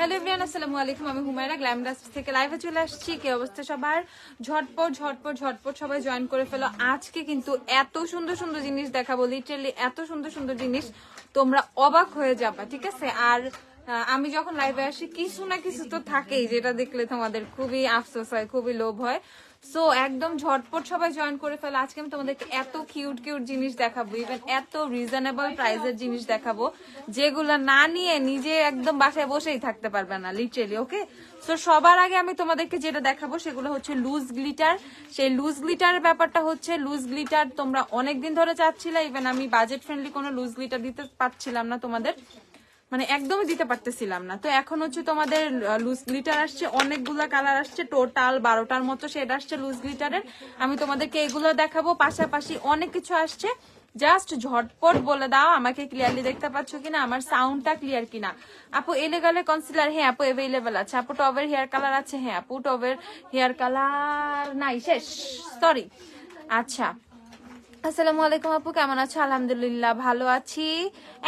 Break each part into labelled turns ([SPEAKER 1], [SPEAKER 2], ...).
[SPEAKER 1] Hello everyone, আসসালামু আলাইকুম। আমি হুমায়রা গ্ল্যামডাস থেকে লাইভে চলে আসছি। কি অবস্থা সবার? ঝটপট ঝটপট ঝটপট সবাই জয়েন করে ফেলো। আজকে কিন্তু এত সুন্দর সুন্দর জিনিস দেখাবো, লিটারালি এত সুন্দর সুন্দর জিনিস তোমরা অবাক হয়ে যাবা, ঠিক আছে? আর আমি যখন লাইভে আসি কিছু না কিছু তো থাকেই, যেটা দেখলে তোমাদের খুবই আফসোস হয়, খুবই লোভ হয়। সো একদম ঝটপট সবাই জয়েন করে ফেলো। আজকে আমি তোমাদেরকে এত কিউট কিউট জিনিস দেখাবো, ইভেন এত রিজনেবল প্রাইসের জিনিস দেখাবো যেগুলো না নিয়ে নিজে একদম বাসায় বসেই থাকতে পারবে না, লিটারালি। ওকে, সো সবার আগে আমি তোমাদেরকে যেটা দেখাবো সেগুলো হচ্ছে লুজ গ্লিটার। সেই লুজ গ্লিটারের ব্যাপারটা হচ্ছে, লুজ গ্লিটার তোমরা অনেকদিন ধরে চাচ্ছিলে, ইভেন আমি বাজেট ফ্রেন্ডলি কোনো লুজ গ্লিটার দিতে পারছিলাম না তোমাদের, মানে একদমই দিতে পারতেছিলাম না। তো এখন হচ্ছে তোমাদের লুজ গ্লিটার আসছে, অনেকগুলা কালার আসছে, টোটাল 12টার মতো শেড আসছে লুজ গ্লিটারের। আমি তোমাদেরকে এগুলো দেখাবো, পাশাপাশি অনেক কিছু আসছে। জাস্ট ঝটপট বলে দাও আমাকে ক্লিয়ারলি দেখতে পাচ্ছ কিনা, আমার সাউন্ডটা ক্লিয়ার কিনা। আপু এলেগালে কনসিলার, হ্যাঁ আপু অ্যাভেলেবেল আছে। আপু টবের হেয়ার কালার আছে, হ্যাঁ আপু টবের হেয়ার কালার নাই, শেষ, সরি। আচ্ছা, আসসালামু আলাইকুম আপু, কেমন আছো? আলহামদুলিল্লাহ ভালো আছি।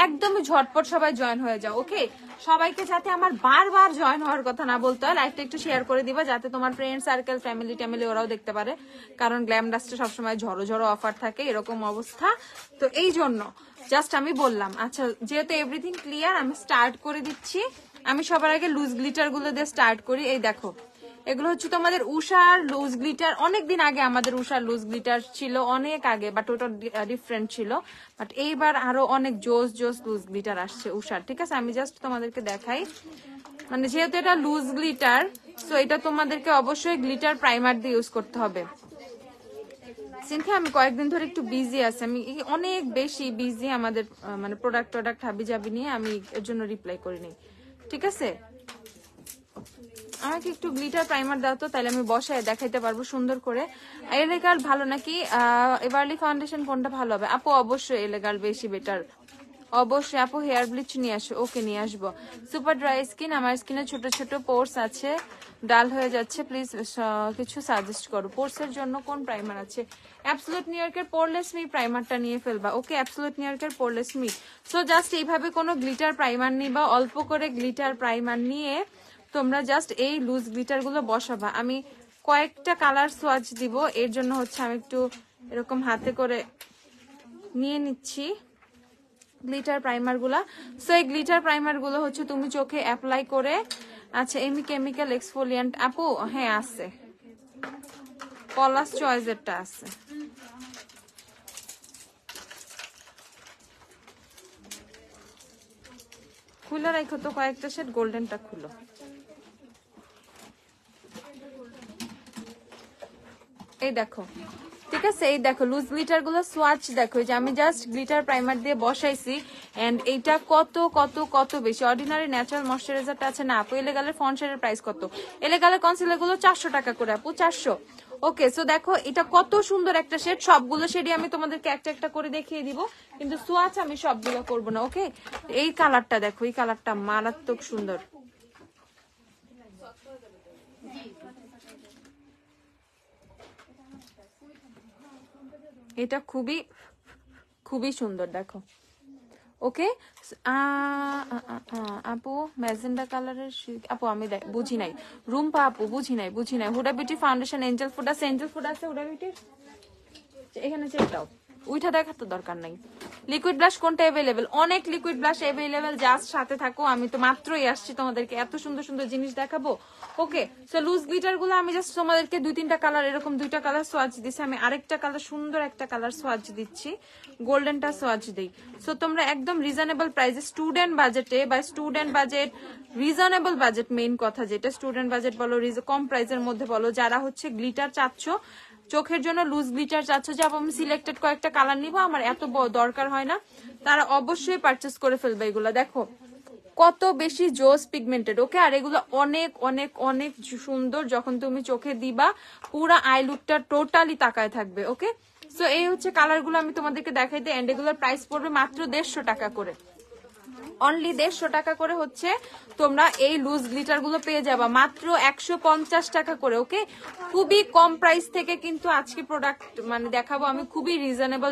[SPEAKER 1] একদমই ঝটপট সবাই জয়েন হয়ে যাও। ওকে, সবাইকে যাতে আমার বারবার জয়েন হওয়ার কথা না বলতে হয়, লাইভটা একটু শেয়ার করে দিবা যাতে তোমার ফ্রেন্ড সার্কেল, ফ্যামিলি ট্যামিলি ওরাও দেখতে পারে, কারণ গ্ল্যামডাস্টে সবসময় ঝড়ো ঝড়ো অফার থাকে, এরকম অবস্থা। তো এই জন্য জাস্ট আমি বললাম। আচ্ছা, যেহেতু এভরিথিং ক্লিয়ার, আমি স্টার্ট করে দিচ্ছি। আমি সবার আগে লুজ গ্লিটার গুলো দিয়ে স্টার্ট করি। এই দেখো, এগুলো হচ্ছে তোমাদের উষার লুজ গ্লিটার। অনেকদিন আগে আমাদের উষার লুজ গ্লিটার ছিল, অনেক আগে, বাট ওটা ডিফারেন্ট ছিল। বাট এইবার আরো অনেক জোস জোস লুজ গ্লিটার আসছে উষার, ঠিক আছে? আমি জাস্ট তোমাদেরকে দেখাই, মানে যেহেতু এটা লুজ গ্লিটার, সো এটা তোমাদেরকে অবশ্যই গ্লিটার প্রাইমার দিয়ে ইউজ করতে হবে। সিনথিয়া, আমি কয়েকদিন ধরে একটু বিজি আছি, আমি অনেক বেশি বিজি, আমাদের মানে প্রোডাক্ট হাবি জাবি নিয়ে, আমি এর জন্য রিপ্লাই করিনি, ঠিক আছে? আমাকে একটু গ্লিটার প্রাইমার দাও তো, তাহলে আমি বসায় দেখাইতে পারবো সুন্দর করে। এলেগাল ভালো নাকি এভারলি ফাউন্ডেশন কোনটা ভালো হবে? আপু অবশ্যই এলেগাল বেশি বেটার, অবশ্যই। আপু হেয়ার ব্লিচ নিয়ে আসো, ওকে নিয়ে আসবো। সুপার ড্রাই স্কিন, আমার স্কিনে ছোট ছোট পোর্স আছে, ডাল হয়ে যাচ্ছে, প্লিজ কিছু সাজেস্ট করো। পোর্সের জন্য কোন প্রাইমার আছে? অ্যাবসলিউট নিউ ইয়র্কের পোরলেস মি প্রাইমারটা নিয়ে ফেলবা। ওকে, অ্যাবসলিউট নিউ ইয়র্কের পোরলেস মি। সো জাস্ট এইভাবে কোনো গ্লিটার প্রাইমার নিবা, অল্প করে গ্লিটার প্রাইমার নিয়ে তোমরা জাস্ট এই লুজ গ্লিটার গুলো বসাবা। আমি কয়েকটা কালার সোয়াচ দিব, এর জন্য হচ্ছে আমি একটু এরকম হাতে করে নিয়ে নিচ্ছি গ্লিটার প্রাইমার গুলা। সো এই গ্লিটার প্রাইমার গুলো হচ্ছে তুমি চোখে অ্যাপ্লাই করে। আচ্ছা, এমি কেমিক্যাল এক্সফোলিয়েন্ট আপু, হ্যাঁ আছে, পলাশ চয়েসেরটা আছে। খুলে রাখো তো কয়েকটা সেট, গোল্ডেনটা খুলো। এই দেখো, ঠিক আছে? এই দেখো লুজ গ্লিটার গুলো সোয়াচ দেখো, যে আমি জাস্ট গ্লিটার প্রাইমার দিয়ে বসাইছি। এন্ড এইটা কত কত কত বেশি। অর্ডিনারি ন্যাচারাল ময়শ্চারাইজারটা আছে না আপু? এলেগালের ফন্ডের প্রাইস কত? এলেগালের কনসিলার গুলো 400 টাকা করে আপু, 400। ওকে, সো দেখো এটা কত সুন্দর একটা শেড। সবগুলো শেডই আমি তোমাদেরকে একটা একটা করে দেখিয়ে দিব, কিন্তু সোয়াচ আমি সবগুলো করবো না। ওকে, এই কালারটা দেখো, এই কালারটা মারাত্মক সুন্দর। এটা খুবই খুবই সুন্দর, দেখো। ওকে, আপু ম্যাজেন্ডা কালারের আপু আমি বুঝি নাই। রুম্পা আপু বুঝি নাই Hooda beauty foundation Angel food আছে, হুডা বিউটির এখানে চেকটাও উইঠা দেখা তো দরকার নাই। লিকুইড ব্লাশ কোনটা অ্যাভেলেবেল? অনেক লিকুইড ব্লাশ অ্যাভেলেবেল, জাস্ট সাথে থাকো, আমি তো মাত্রই আসছি, তোমাদেরকে এত সুন্দর সুন্দর জিনিস দেখাবো। ওকে, সো লুজ গ্লিটার গুলো আমি জাস্ট তোমাদেরকে 2-3টা কালার, এরকম 2টা কালার সোয়াচ দিচ্ছি। আমি আরেকটা কালার, সুন্দর একটা কালার সোয়াচ দিচ্ছি, গোল্ডেনটা সোয়াচ দিই। সো তোমরা একদম রিজনেবল প্রাইসে, স্টুডেন্ট বাজেটে, বা student budget, reasonable budget, main কথা যেটা, স্টুডেন্ট বাজেট বলো, কম প্রাইসের মধ্যে বলো, যারা হচ্ছে গ্লিটার চাচ্ছ, চোখের জন্য লুজ গ্লিটার চাচ্ছ, যে আমি সিলেক্টেড কয়েকটা কালার নিবো, আমার এত দরকার হয় না, তারা অবশ্যই পারচেস করে ফেলবে এগুলো। দেখো কত বেশি জোস পিগমেন্টেড। ওকে, আর এগুলো অনেক অনেক অনেক সুন্দর, যখন তুমি চোখে দিবা পুরা আই লুকটা টোটালি তাকায় থাকবে। ওকে, সো এই হচ্ছে কালার গুলো আমি তোমাদেরকে দেখাইতে। এন্ড এগুলোর প্রাইস পড়বে মাত্র 150 টাকা করে। অনলি 150 টাকা করে হচ্ছে তোমরা এই লুজ গ্লিটার গুলো পেয়ে যাবা, মাত্র 150 টাকা করে। ওকে, খুবই কম প্রাইস থেকে কিন্তু আজকে প্রোডাক্ট মানে দেখাবো আমি, খুবই রিজনেবল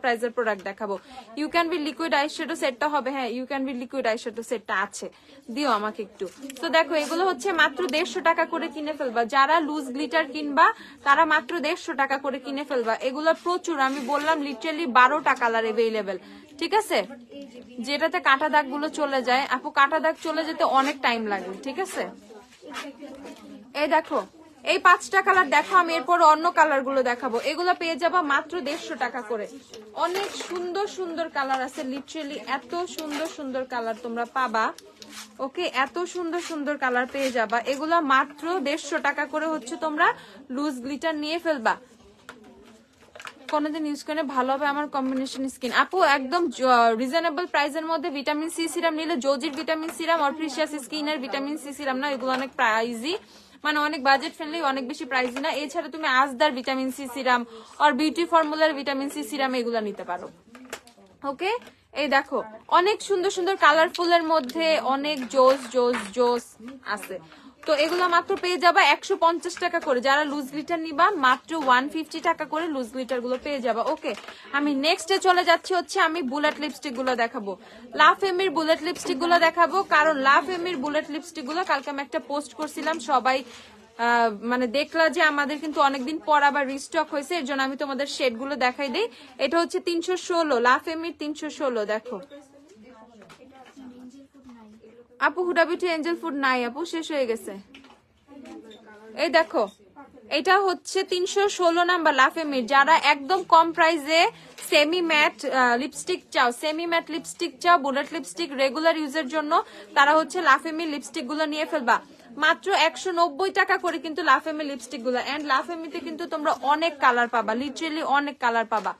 [SPEAKER 1] প্রাইসের প্রোডাক্ট দেখাবো। You can be liquid eyeshadow সেটটা হবে, হ্যাঁ you can be liquid eyeshadow সেটটা আছে, দিও আমাকে একটু। তো দেখো এগুলো হচ্ছে মাত্র 150 টাকা করে কিনে ফেলবা, যারা লুজ গ্লিটার কিনবা তারা মাত্র 150 টাকা করে কিনে ফেলবা। এগুলো প্রচুর, আমি বললাম লিটারালি 12টা কালার এভেইলেবল, ঠিক আছে, যেটাতে কাটা দাগ গুলো চলে যায়। আপু কাটা দাগ চলে যেতে অনেক টাইম লাগে, ঠিক আছে। এই দেখো এই 5টা কালার দেখো, আমি এরপর অন্য কালার গুলো দেখাবো। এগুলো পেয়ে যাবা মাত্র 150 টাকা করে। অনেক সুন্দর সুন্দর কালার আছে, লিটারালি এত সুন্দর সুন্দর কালার তোমরা পাবা। ওকে, এত সুন্দর সুন্দর কালার পেয়ে যাবা। এগুলো মাত্র 150 টাকা করে হচ্ছে তোমরা লুজ গ্লিটার নিয়ে ফেলবা। কোনদিন ইউজ করে ভালো হবে আমার কম্বিনেশন স্কিন। আপু একদম রিজনেবল প্রাইসের মধ্যে ভিটামিন সি সিরাম নিলে, জোজির ভিটামিন সিরাম আর প্রিশিয়াস স্কিনের ভিটামিন সি সিরাম না, এগুলো অনেক প্রাইজি, মানে অনেক বাজেট ফ্রেন্ডলি, অনেক বেশি প্রাইজি না। এছাড়া তুমি আজদার ভিটামিন সি সিরাম আর বিউটি ফর্মুলার ভিটামিন সি সিরাম এগুলো নিতে পারো। ওকে, এই দেখো অনেক সুন্দর সুন্দর কালারফুলের মধ্যে অনেক জোস জোস জোস আছে। তো এগুলো মাত্র পেয়ে যাবা 150 টাকা করে। যারা লুজ গ্লিটার নিবা মাত্র 150 টাকা করে লুজ গ্লিটার গুলো পেয়ে যাবা। ওকে, আমি নেক্সটে চলে যাচ্ছি হচ্ছে আমি বুলেট লিপস্টিক গুলো দেখাবো। লাভ এমির বুলেট লিপস্টিক গুলো দেখাবো, কারণ লাভ এমির বুলেট লিপস্টিক গুলো কালকে আমি একটা পোস্ট করছিলাম, সবাই মানে দেখলা যে আমাদের কিন্তু অনেকদিন পর আবার রিস্টক হয়েছে, এর জন্য আমি তোমাদের শেড গুলো দেখাই দিই। এটা হচ্ছে 316, লাভ এমির 316। দেখো আপু হুডা বিউটি এঞ্জেল ফুড নাই আপু, শেষ হয়ে গেছে। এই দেখো এটা হচ্ছে 316 নাম্বার লাভ এমির। যারা একদম কম প্রাইসে সেমি ম্যাট লিপস্টিক চাও, সেমি ম্যাট লিপস্টিক চাও বুলেট লিপস্টিক রেগুলার ইউজের জন্য, তারা হচ্ছে লাভ এমির লিপস্টিক গুলো নিয়ে ফেলবা। মাত্র 190 টাকা করে কিন্তু লাভ এমির লিপস্টিক গুলো। এন্ড লাভ এমিতে কিন্তু তোমরা অনেক কালার পাবা, লিটারালি অনেক কালার পাবা।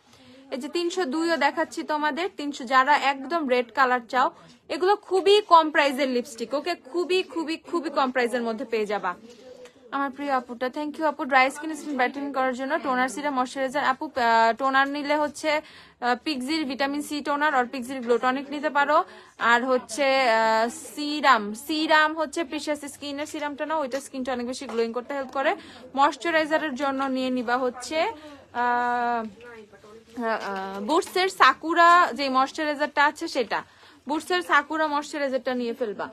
[SPEAKER 1] এই যে 302ও দেখাচ্ছি তোমাদের, 300 যারা একদম রেড কালার চাও, এগুলো খুবই কম প্রাইসের লিপস্টিক। ওকে, খুবই খুবই খুবই কম প্রাইসের মধ্যে পেয়ে যাবা। আমার প্রিয় আপুটা, থ্যাংক ইউ আপু ড্রাই স্কিন ব্যাটেন করার জন্য টোনার সিরাম ময়শ্চারাইজার। আপু টোনার নিলে হচ্ছে পিক্সির ভিটামিন সি টোনার আর পিক্সির গ্লো টনিক নিতে পারো। আর হচ্ছে সিরাম হচ্ছে প্রিশিয়াস স্কিনের সিরামটা না, ওইটা স্কিনটা অনেক বেশি গ্লোয়িং করতে হেল্প করে। ময়শ্চারাইজারের জন্য নিয়ে নিবা হচ্ছে বুটসের সাকুরা যে ময়শ্চারাইজারটা আছে সেটা, বুটসের সাকুরা ময়শ্চারাইজারটা নিয়ে ফেলবা।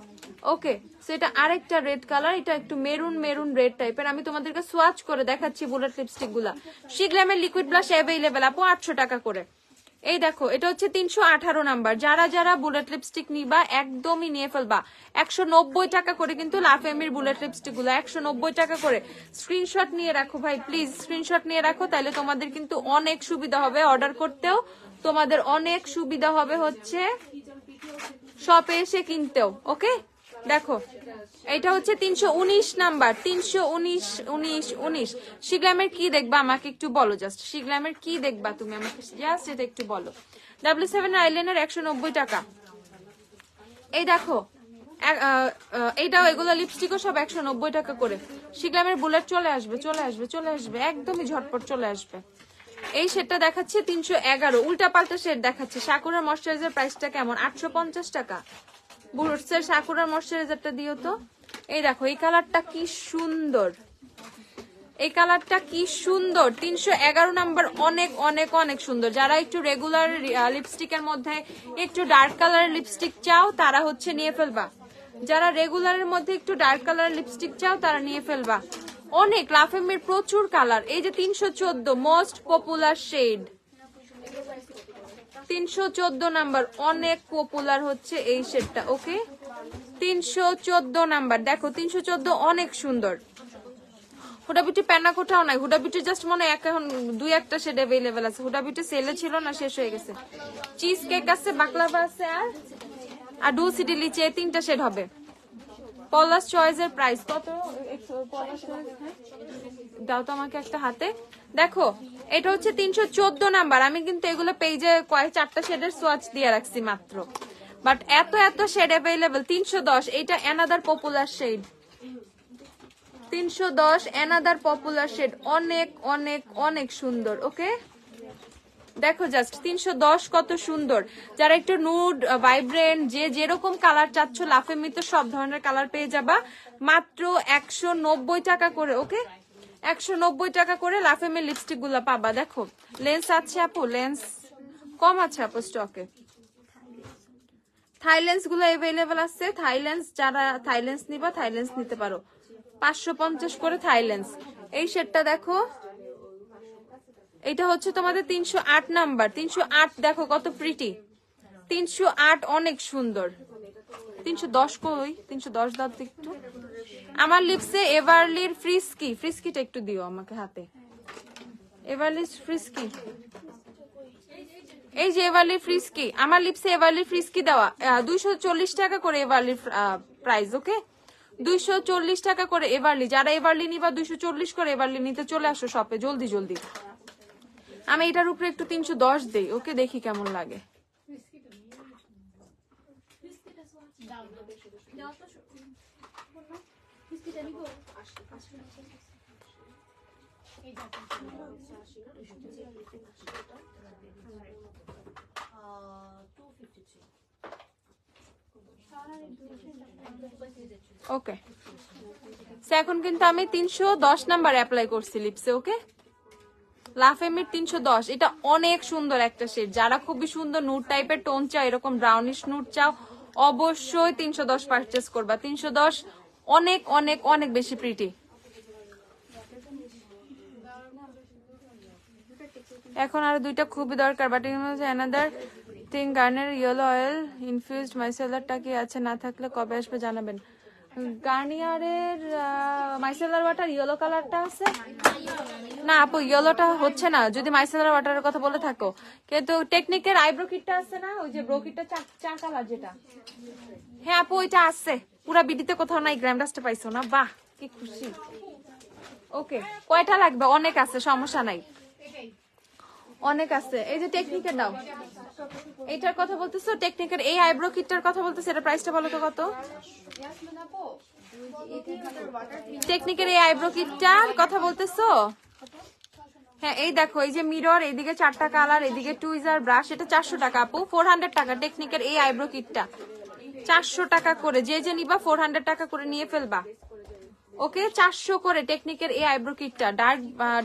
[SPEAKER 1] ওকে, সেটা আরেকটা রেড কালার, এটা একটু মেরুন মেরুন রেড টাইপের। আমি তোমাদেরকে সোয়াচ করে দেখাচ্ছি বুলেট লিপস্টিক গুলা। শিগ্রামের লিকুইড ব্লাশ অ্যাভেলেবেল আপু 800 টাকা করে। এই দেখো এটা হচ্ছে 318 নাম্বার। যারা যারা বুলেট লিপস্টিক নিবা একদমই নিয়ে ফেলবা। 190 টাকা করে কিন্তু লাভ এমির বুলেট লিপস্টিক গুলো, 190 টাকা করে। স্ক্রিনশট নিয়ে রাখো ভাই, প্লিজ স্ক্রিনশট নিয়ে রাখো, তাহলে তোমাদের কিন্তু অনেক সুবিধা হবে অর্ডার করতেও, তোমাদের অনেক সুবিধা হবে হচ্ছে শপে এসে কিনতেও। ওকে, দেখো এটা হচ্ছে 319 নাম্বার, 319। শিগ্রামের কি দেখবা আমাকে একটু বলো, জাস্ট শিগ্রামের কি দেখবা তুমি আমাকে জাস্ট এটা একটু বলো। W7 আইলাইনার 190 টাকা। এই দেখো এইটাও, এগুলো লিপস্টিকও সব 190 টাকা করে। শিগ্রামের বুলেট চলে আসবে চলে আসবে চলে আসবে, একদমই ঝটপট চলে আসবে। এই শেডটা দেখাচ্ছে 311, উল্টা পাল্টা শেড দেখাচ্ছে। সাকুরার ময়শ্চারাইজার প্রাইসটা কেমন? 850 টাকা। বুটসের সাকুরার ময়শ্চারাইজারটা দিও তো। এই দেখো এই কালারটা কি সুন্দর, এই কালারটা কি সুন্দর, 311 নাম্বার, অনেক অনেক অনেক সুন্দর। যারা একটু রেগুলার লিপস্টিকের মধ্যে একটু ডার্ক কালারের লিপস্টিক চাও তারা হচ্ছে নিয়ে ফেলবা। যারা রেগুলারের মধ্যে একটু ডার্ক কালারের লিপস্টিক চাও তারা নিয়ে ফেলবা। অনেক লাভ এমির প্রচুর কালার। এই যে 314 মোস্ট পপুলার শেড, 314 নাম্বার, অনেক পপুলার হচ্ছে এই শেডটা। ওকে, 314 নাম্বার, দেখো 314 অনেক সুন্দর। হুডা বিউটি প্যানাকোটাও নাই, হুডা বিউটি জাস্ট মনে এখন 2-1টা শেড অ্যাভেলেবেল আছে। হুডা বিউটি সেলে ছিল না, শেষ হয়ে গেছে। চিজ কেক আছে, বাকলাভা আছে, আর ডু সিটি লিচি, এই 3টা শেড হবে। পলাশ চয়েসের প্রাইস কত? দাও তো আমাকে একটা হাতে। দেখো এটা হচ্ছে 314 নাম্বার। আমি কিন্তু এগুলো পেজে 4টা শেডের সোয়াচ দিয়ে রাখছি মাত্র, বাট এত এত শেড অ্যাভেলেবেল। 310, এটা another popular shade, 310 another popular shade, অনেক অনেক অনেক সুন্দর। ওকে, দেখো জাস্ট 310 কত সুন্দর। যারা একটু নুড ভাইব্রেন্ট যে যেরকম কালার চাচ্ছ লাফেমিতে সব ধরনের কালার পেয়ে যাবা মাত্র 190 টাকা করে। ওকে 190 টাকা করে লাফেমের লিপস্টিক গুলা পাবা। দেখো লেন্স আছে আপু, লেন্স কম আছে আপু স্টকে। থাইল্যান্ডস গুলো এভেলেবেল আছে। থাইল্যান্ডস যারা থাইল্যান্ডস নিবা থাইল্যান্ডস নিতে পারো, 550 করে থাইল্যান্ডস। এই শেডটা দেখো, এটা হচ্ছে তোমাদের 308 নাম্বার। 308 দেখো কত প্রিটি, 308 অনেক সুন্দর। 310 কই, 310 দাও তো একটু। আমার লিপসে এভারলির ফ্রিস্কি, ফ্রিস্কিটা একটু দিও আমাকে হাতে। এভারলি ফ্রিস্কি, এই যে এভারলি ফ্রিস্কি, আমার লিপসে এভারলি ফ্রিস্কি দেওয়া 240 টাকা করে এভারলির প্রাইস। ওকে 240 টাকা করে এভারলি। যারা এভারলি নিবা 240 করে এভারলি নিতে চলে আসো শপে জলদি জলদি। আমি এটার উপরে একটু 310 দেই। ওকে দেখি কেমন লাগে। ওকে এখন কিন্তু আমি 310 নাম্বার অ্যাপ্লাই করছি লিপসে। ওকে লাফেমির 310, এটা অনেক সুন্দর একটা শেড। যারা খুবই সুন্দর নুড টাইপের টোন চাও, এরকম ব্রাউনিশ নুড চাও, অবশ্যই 310 পারচেস করবা। 310 অনেক অনেক অনেক বেশি প্রিটি। এখন আরো দুইটা খুবই দরকার, but another thing Garnier yellow oil infused মাইসেলারটা কি আছে, না থাকলে কবে আসবে জানাবেন। গার্নিয়ারের মাইসেলার ওয়াটার ইয়েলো কালারটা আছে না আপু, ইয়েলোটা হচ্ছে না যদি মাইসেলার ওয়াটারের কথা বলে থাকো। কিন্তু টেকনিকের আইব্রো কিটটা আছে না, ওই যে ব্রো কিটটা চা কালার যেটা, হ্যাঁ আপু ওইটা আছে। পুরা বিডিতে কোথাও নাই, গ্র্যান্ডাসটা পাইছো না, বাহ কি খুশি। ওকে কয়টা লাগবে? অনেক আছে, সমস্যা নাই, অনেক আছে। এই যে টেকনিকের দাও, এইটার কথা বলতেছো, টেকনিকের এই আইব্রো কিটটার কথা বলতেছো, এটা প্রাইসটা বলো তো কত? টেকনিকের এই আইব্রো কিটটার কথা বলতেছো? হ্যাঁ এই দেখো, এই যে মিরর, এইদিকে 4টা কালার, এদিকে টুইজার ব্রাশ, এটা 400 টাকা আপু। 400 টাকা টেকনিকের এই আইব্রো কিটটা, 400 টাকা করে। যে যে নিবা 400 টাকা করে নিয়ে ফেলবা। ওকে 400 করে টেকনিকের এই আইব্রো কিটটা।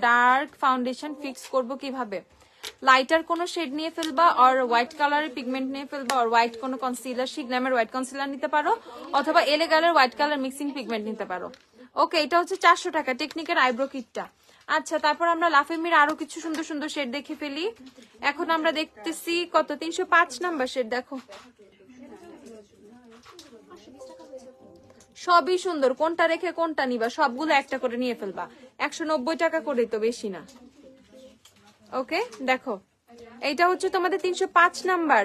[SPEAKER 1] ডার্ক ফাউন্ডেশন ফিক্স করব কিভাবে? লাইটার কোনো শেড নিয়ে ফেলবা, আর হোয়াইট কালারের পিগমেন্ট নিয়ে ফেলবা, আর হোয়াইট কোনো কনসিলার, শিগনামের হোয়াইট কনসিলার নিতে পারো, অথবা এলেগালের হোয়াইট কালার মিক্সিং পিগমেন্ট নিতে পারো। ওকে এটা হচ্ছে 400 টাকা টেকনিকের আইব্রো কিটটা। আচ্ছা তারপর আমরা লাফেমির আরো কিছু সুন্দর সুন্দর শেড দেখে ফেলি। এখন আমরা দেখতেছি কত, 305 নাম্বার শেড। দেখো সবই সুন্দর, কোনটা রেখে কোনটা নিবা, সবগুলো একটা করে নিয়ে ফেলবা। 190 টাকা করে, তো বেশি না। ওকে দেখো এইটা হচ্ছে তোমাদের 305 নাম্বার।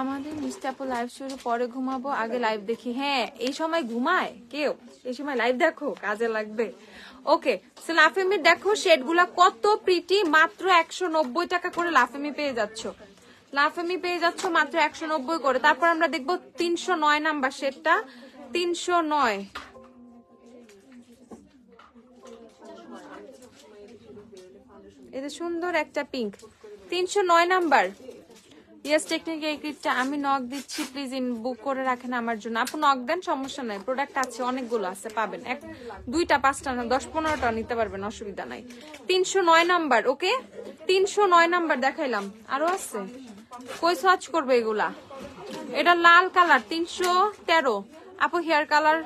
[SPEAKER 1] আমাদের মিস্টার আপু লাইভ শুরু, পরে ঘুমাবো, আগে লাইভ দেখি। হ্যাঁ এই সময় ঘুমায় কেউ, এই সময় লাইভ দেখো, কাজে লাগবে। ওকে সো লাফেমির দেখো শেড গুলা কত প্রিটি, মাত্র 190 টাকা করে লাফেমি পেয়ে যাচ্ছ। লাফেমি পেয়ে যাচ্ছ মাত্র 190 করে। তারপর আমরা দেখবো 309 নাম্বার শেডটা। 309 এটা সুন্দর একটা পিঙ্ক। 309 নাম্বার। ইয়েস টেকনিক এই কিটটা আমি নক দিচ্ছি, প্লিজ ইন বুক করে রাখেন আমার জন্য। আপু নক দেন, সমস্যা নাই, প্রোডাক্ট আছে অনেকগুলো আছে, পাবেন। 2টা 5টা না 10-15টা নিতে পারবেন, অসুবিধা নাই। 309 নাম্বার। ওকে 309 নাম্বার দেখাইলাম, আরো আছে, কই সার্চ করবে এগুলা। এটা লাল কালার 313। আপু হেয়ার কালার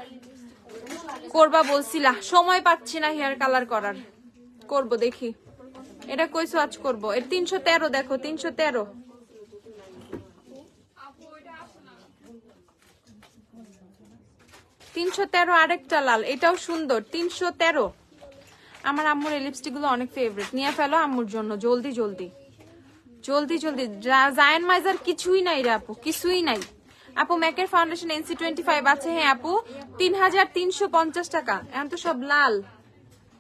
[SPEAKER 1] করবা বলছিলা, সময় পাচ্ছি না হেয়ার কালার করার, করব দেখি। এটা কই সার্চ করবো? এর 313 দেখো, 313। আরেকটা লাল, এটাও সুন্দর। 313। আমার আম্মুর এই লিপস্টিক গুলো অনেক ফেভারিট, নিয়ে ফেলো আম্মুর জন্য জলদি জলদি জলদি জলদি। জায়ান মাইজার কিছুই নাই রে আপু, কিছুই নাই আপু। ম্যাকের ফাউন্ডেশন NC25 আছে। হ্যাঁ আপু 3350 টাকা। এখন তো সব লাল।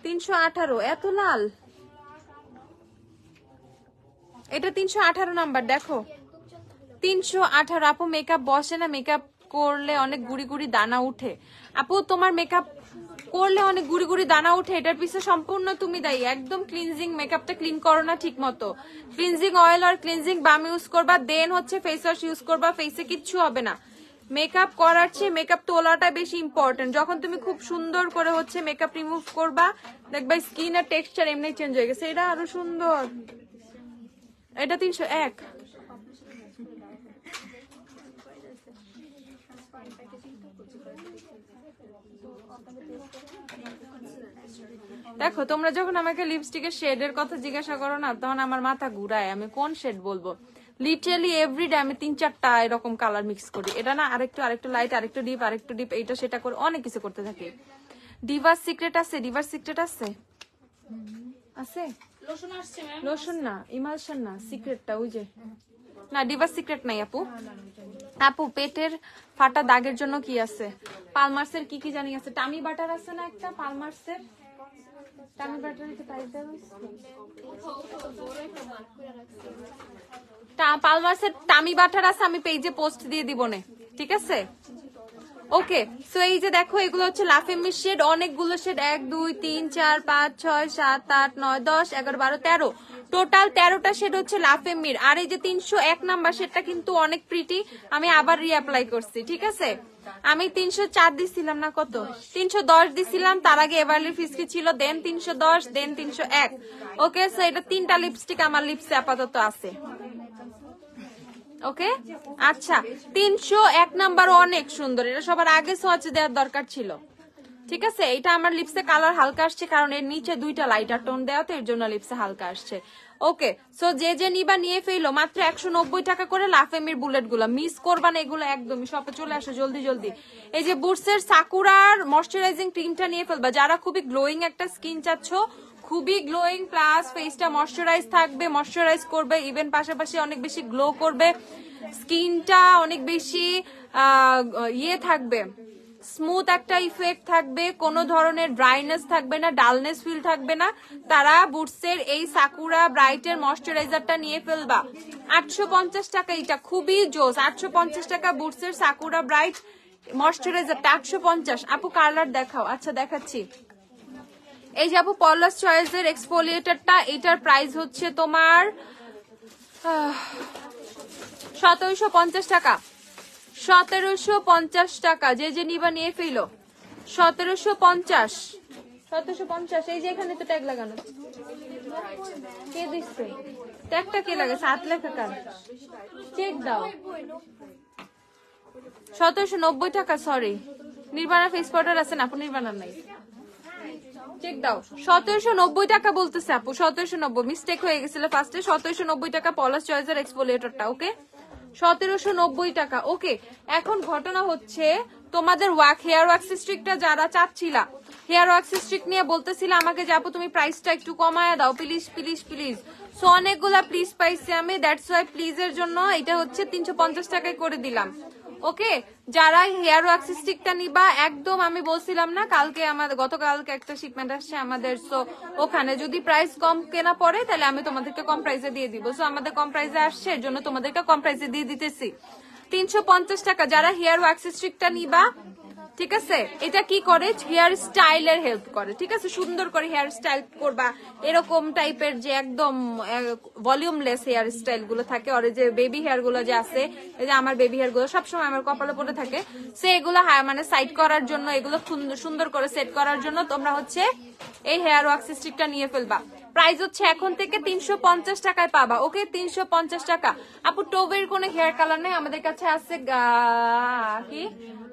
[SPEAKER 1] 318, এত লাল। এটা 318 নাম্বার দেখো, 318। আপু মেকআপ বসে না, মেকআপ করলে অনেক গুড়ি গুড়ি দানা উঠে। আপু তোমার মেকআপ করলে অনেক গুড়ি গুড়ি দানা উঠে, এটার পিছনে সম্পূর্ণ তুমি দায়ী। একদম ক্লিনজিং মেকআপটা ক্লিন করো না ঠিক মতো, ক্লিনজিং অয়েল আর ক্লিনজিং বাম ইউজ করবা, দেন হচ্ছে ফেস ওয়াশ ইউজ করবা, ফেসে কিচ্ছু হবে না। মেকআপ করার চেয়ে মেকআপ তোলাটা বেশি ইম্পর্টেন্ট। যখন তুমি খুব সুন্দর করে হচ্ছে মেকআপ রিমুভ করবা, দেখবা স্কিনের টেক্সচার এমনি চেঞ্জ হয়ে গেছে। এটা আরো সুন্দর, এটা 301। দেখো তোমরা যখন আমাকে লিপস্টিকের শেডের কথা জিজ্ঞাসা করো না, তখন আমার মাথা ঘুরায়, আমি কোন শেড বলবো। লিটারালি এভরিডে আমি 3-4টা এরকম কালার মিক্স করি। এটা না আরেকটু লাইট, আরেকটু ডিপ, এইটা সেটা করে অনেক কিছু করতে থাকি। ডিভার সিক্রেট আছে, ডিভার সিক্রেট আছে, আছে লোশন না, ইমালশন না, সিক্রেটটা ওই যে না, ডিভার সিক্রেট নাই আপু। আপু পেটের ফাটা দাগের জন্য কি আছে? পালমার্সের কি কি জানি আছে, টামি বাটার আছে না একটা পালমার্সের, টামি বাটার কি প্রাইস দেব? পালমার্সের টামি বাটার আছে, আমি পেজে পোস্ট দিয়ে দিব নে, ঠিক আছে? ওকে, সো এই যে দেখো এগুলো হচ্ছে লাফেমি শেড, অনেকগুলো শেড, 1 2 3 4 5 6 7 8 9 10 11 12 13, টোটাল 13টা শেড হচ্ছে লাফেমির। আর এই যে 301 নাম্বার শেডটা কিন্তু অনেক প্রিটি, আমি আবার রিঅ্যাপ্লাই করছি, ঠিক আছে? আমি 304 দিছিলাম না, কত 310 দিছিলাম, তার আগে এভারলি ফিস্কি ছিল, দেন 310, দেন 301। ওকে, সো এটা 3টা লিপস্টিক আমার লিপসে আপাতত আছে। ওকে, আচ্ছা 301 নাম্বার অনেক সুন্দর, এটা সবার আগে সোয়াচ দেওয়ার দরকার ছিল, ঠিক আছে? এটা আমার লিপসে কালার হালকা আসছে, কারণ এর নিচে 2টা লাইটার টোন দেওয়া, তো এর জন্য লিপসে হালকা আসছে। ওকে, সো যে নিবা নিয়ে ফেলো, মাত্র 190 টাকা করে লাফেমির বুলেট গুলা, মিস করবা না এগুলো একদমই। শপে চলে আসো জলদি জলদি। এই যে বুটসের সাকুরার ময়শ্চারাইজিং ক্রিমটা নিয়ে ফেলবা, যারা খুবই গ্লোয়িং একটা স্কিন চাচ্ছ, খুবই গ্লোয়িং প্লাস ফেসটা ময়শ্চারাইজ থাকবে, ময়শ্চারাইজ করবে, ইভেন পাশাপাশি অনেক বেশি গ্লো করবে, স্কিনটা অনেক বেশি ইয়ে থাকবে, স্মুথ একটা ইফেক্ট থাকবে, কোনো ধরনের ড্রাইনেস থাকবে না, ডালনেস ফিল থাকবে না, তারা বুটসের এই সাকুরা ব্রাইটের ময়শ্চারাইজারটা নিয়ে ফেলবা। 850 টাকা, এটা খুবই জোস। 850 টাকা বুটসের সাকুরা ব্রাইট ময়শ্চারাইজারটা 850। আপু কালার দেখাও। আচ্ছা দেখাচ্ছি, এই যে আপু পলাশ চয়েসের এক্সফোলিয়েটরটা, এটার প্রাইস হচ্ছে তোমার 1750 টাকা। 1750 টাকা, যে নিবা নিয়ে ফেলো। 1750। এই যে এখানে তো ট্যাগ লাগানো, কে দিচ্ছে ট্যাগটা? কে লাগাছে? হাত লেখা কার? চেক দাও। 1790 টাকা। সরি, নির্বাণা ফেস পাউডার আছে না আপু? নির্বাণা নাই, চেক দাও। 1790 টাকা বলতেছে আপু, 1790, মিস্টেক হয়ে গেছিল ফার্স্টে। 1790 টাকা পলাশ চয়েসের এক্সফোলিয়েটরটা। ওকে, 1790 টাকা। ওকে, এখন ঘটনা হচ্ছে তোমাদের হেয়ার ওয়াক্স স্ট্রিকটা যারা চাচ্ছিলা, হেয়ার ওয়াক্স স্ট্রিক নিয়ে বলতেছিল আমাকে যে আপু তুমি প্রাইসটা একটু কমায় দাও প্লিজ প্লিজ প্লিজ। সো অনেকগুলা প্লিজ পাইছি আমি, দ্যাটস ওয়াই প্লিজের জন্য এটা হচ্ছে 350 টাকায় করে দিলাম। ওকে, যারা হেয়ার ওয়াক্স স্টিকটা নিবা, একদম আমি বলছিলাম না কালকে, আমাদের গতকালকে একটা শিপমেন্ট আসছে আমাদের, সো ওখানে যদি প্রাইস কম কেনা পড়ে তাহলে আমি তোমাদেরকে কম প্রাইসে দিয়ে দিব। সো আমাদের কম প্রাইসে আসছে, এর জন্য তোমাদেরকে কম প্রাইসে দিয়ে দিতেছি। 350 টাকা যারা হেয়ার ওয়াক্স স্টিকটা নিবা, ঠিক আছে? এটা কি করে? হেয়ার স্টাইলের হেল্প করে, ঠিক আছে? সুন্দর করে হেয়ার স্টাইল করবা, এরকম টাইপের যে একদম ভলিউমলেস হেয়ার স্টাইল গুলো থাকে, আর যে বেবি হেয়ার গুলো যে আছে, এই যে আমার বেবি হেয়ার গুলো সবসময় আমার কপালে পড়ে থাকে, সে এগুলো মানে সাইড করার জন্য, এগুলো সুন্দর করে সেট করার জন্য তোমরা হচ্ছে এই হেয়ার ওয়াক্স স্টিকটা নিয়ে ফেলবা। প্রাইস হচ্ছে এখন থেকে 350 টাকায় পাবা। ওকে, 350 টাকা। আপু টোভের কোনো হেয়ার কালার নেই আমাদের কাছে, আছে কি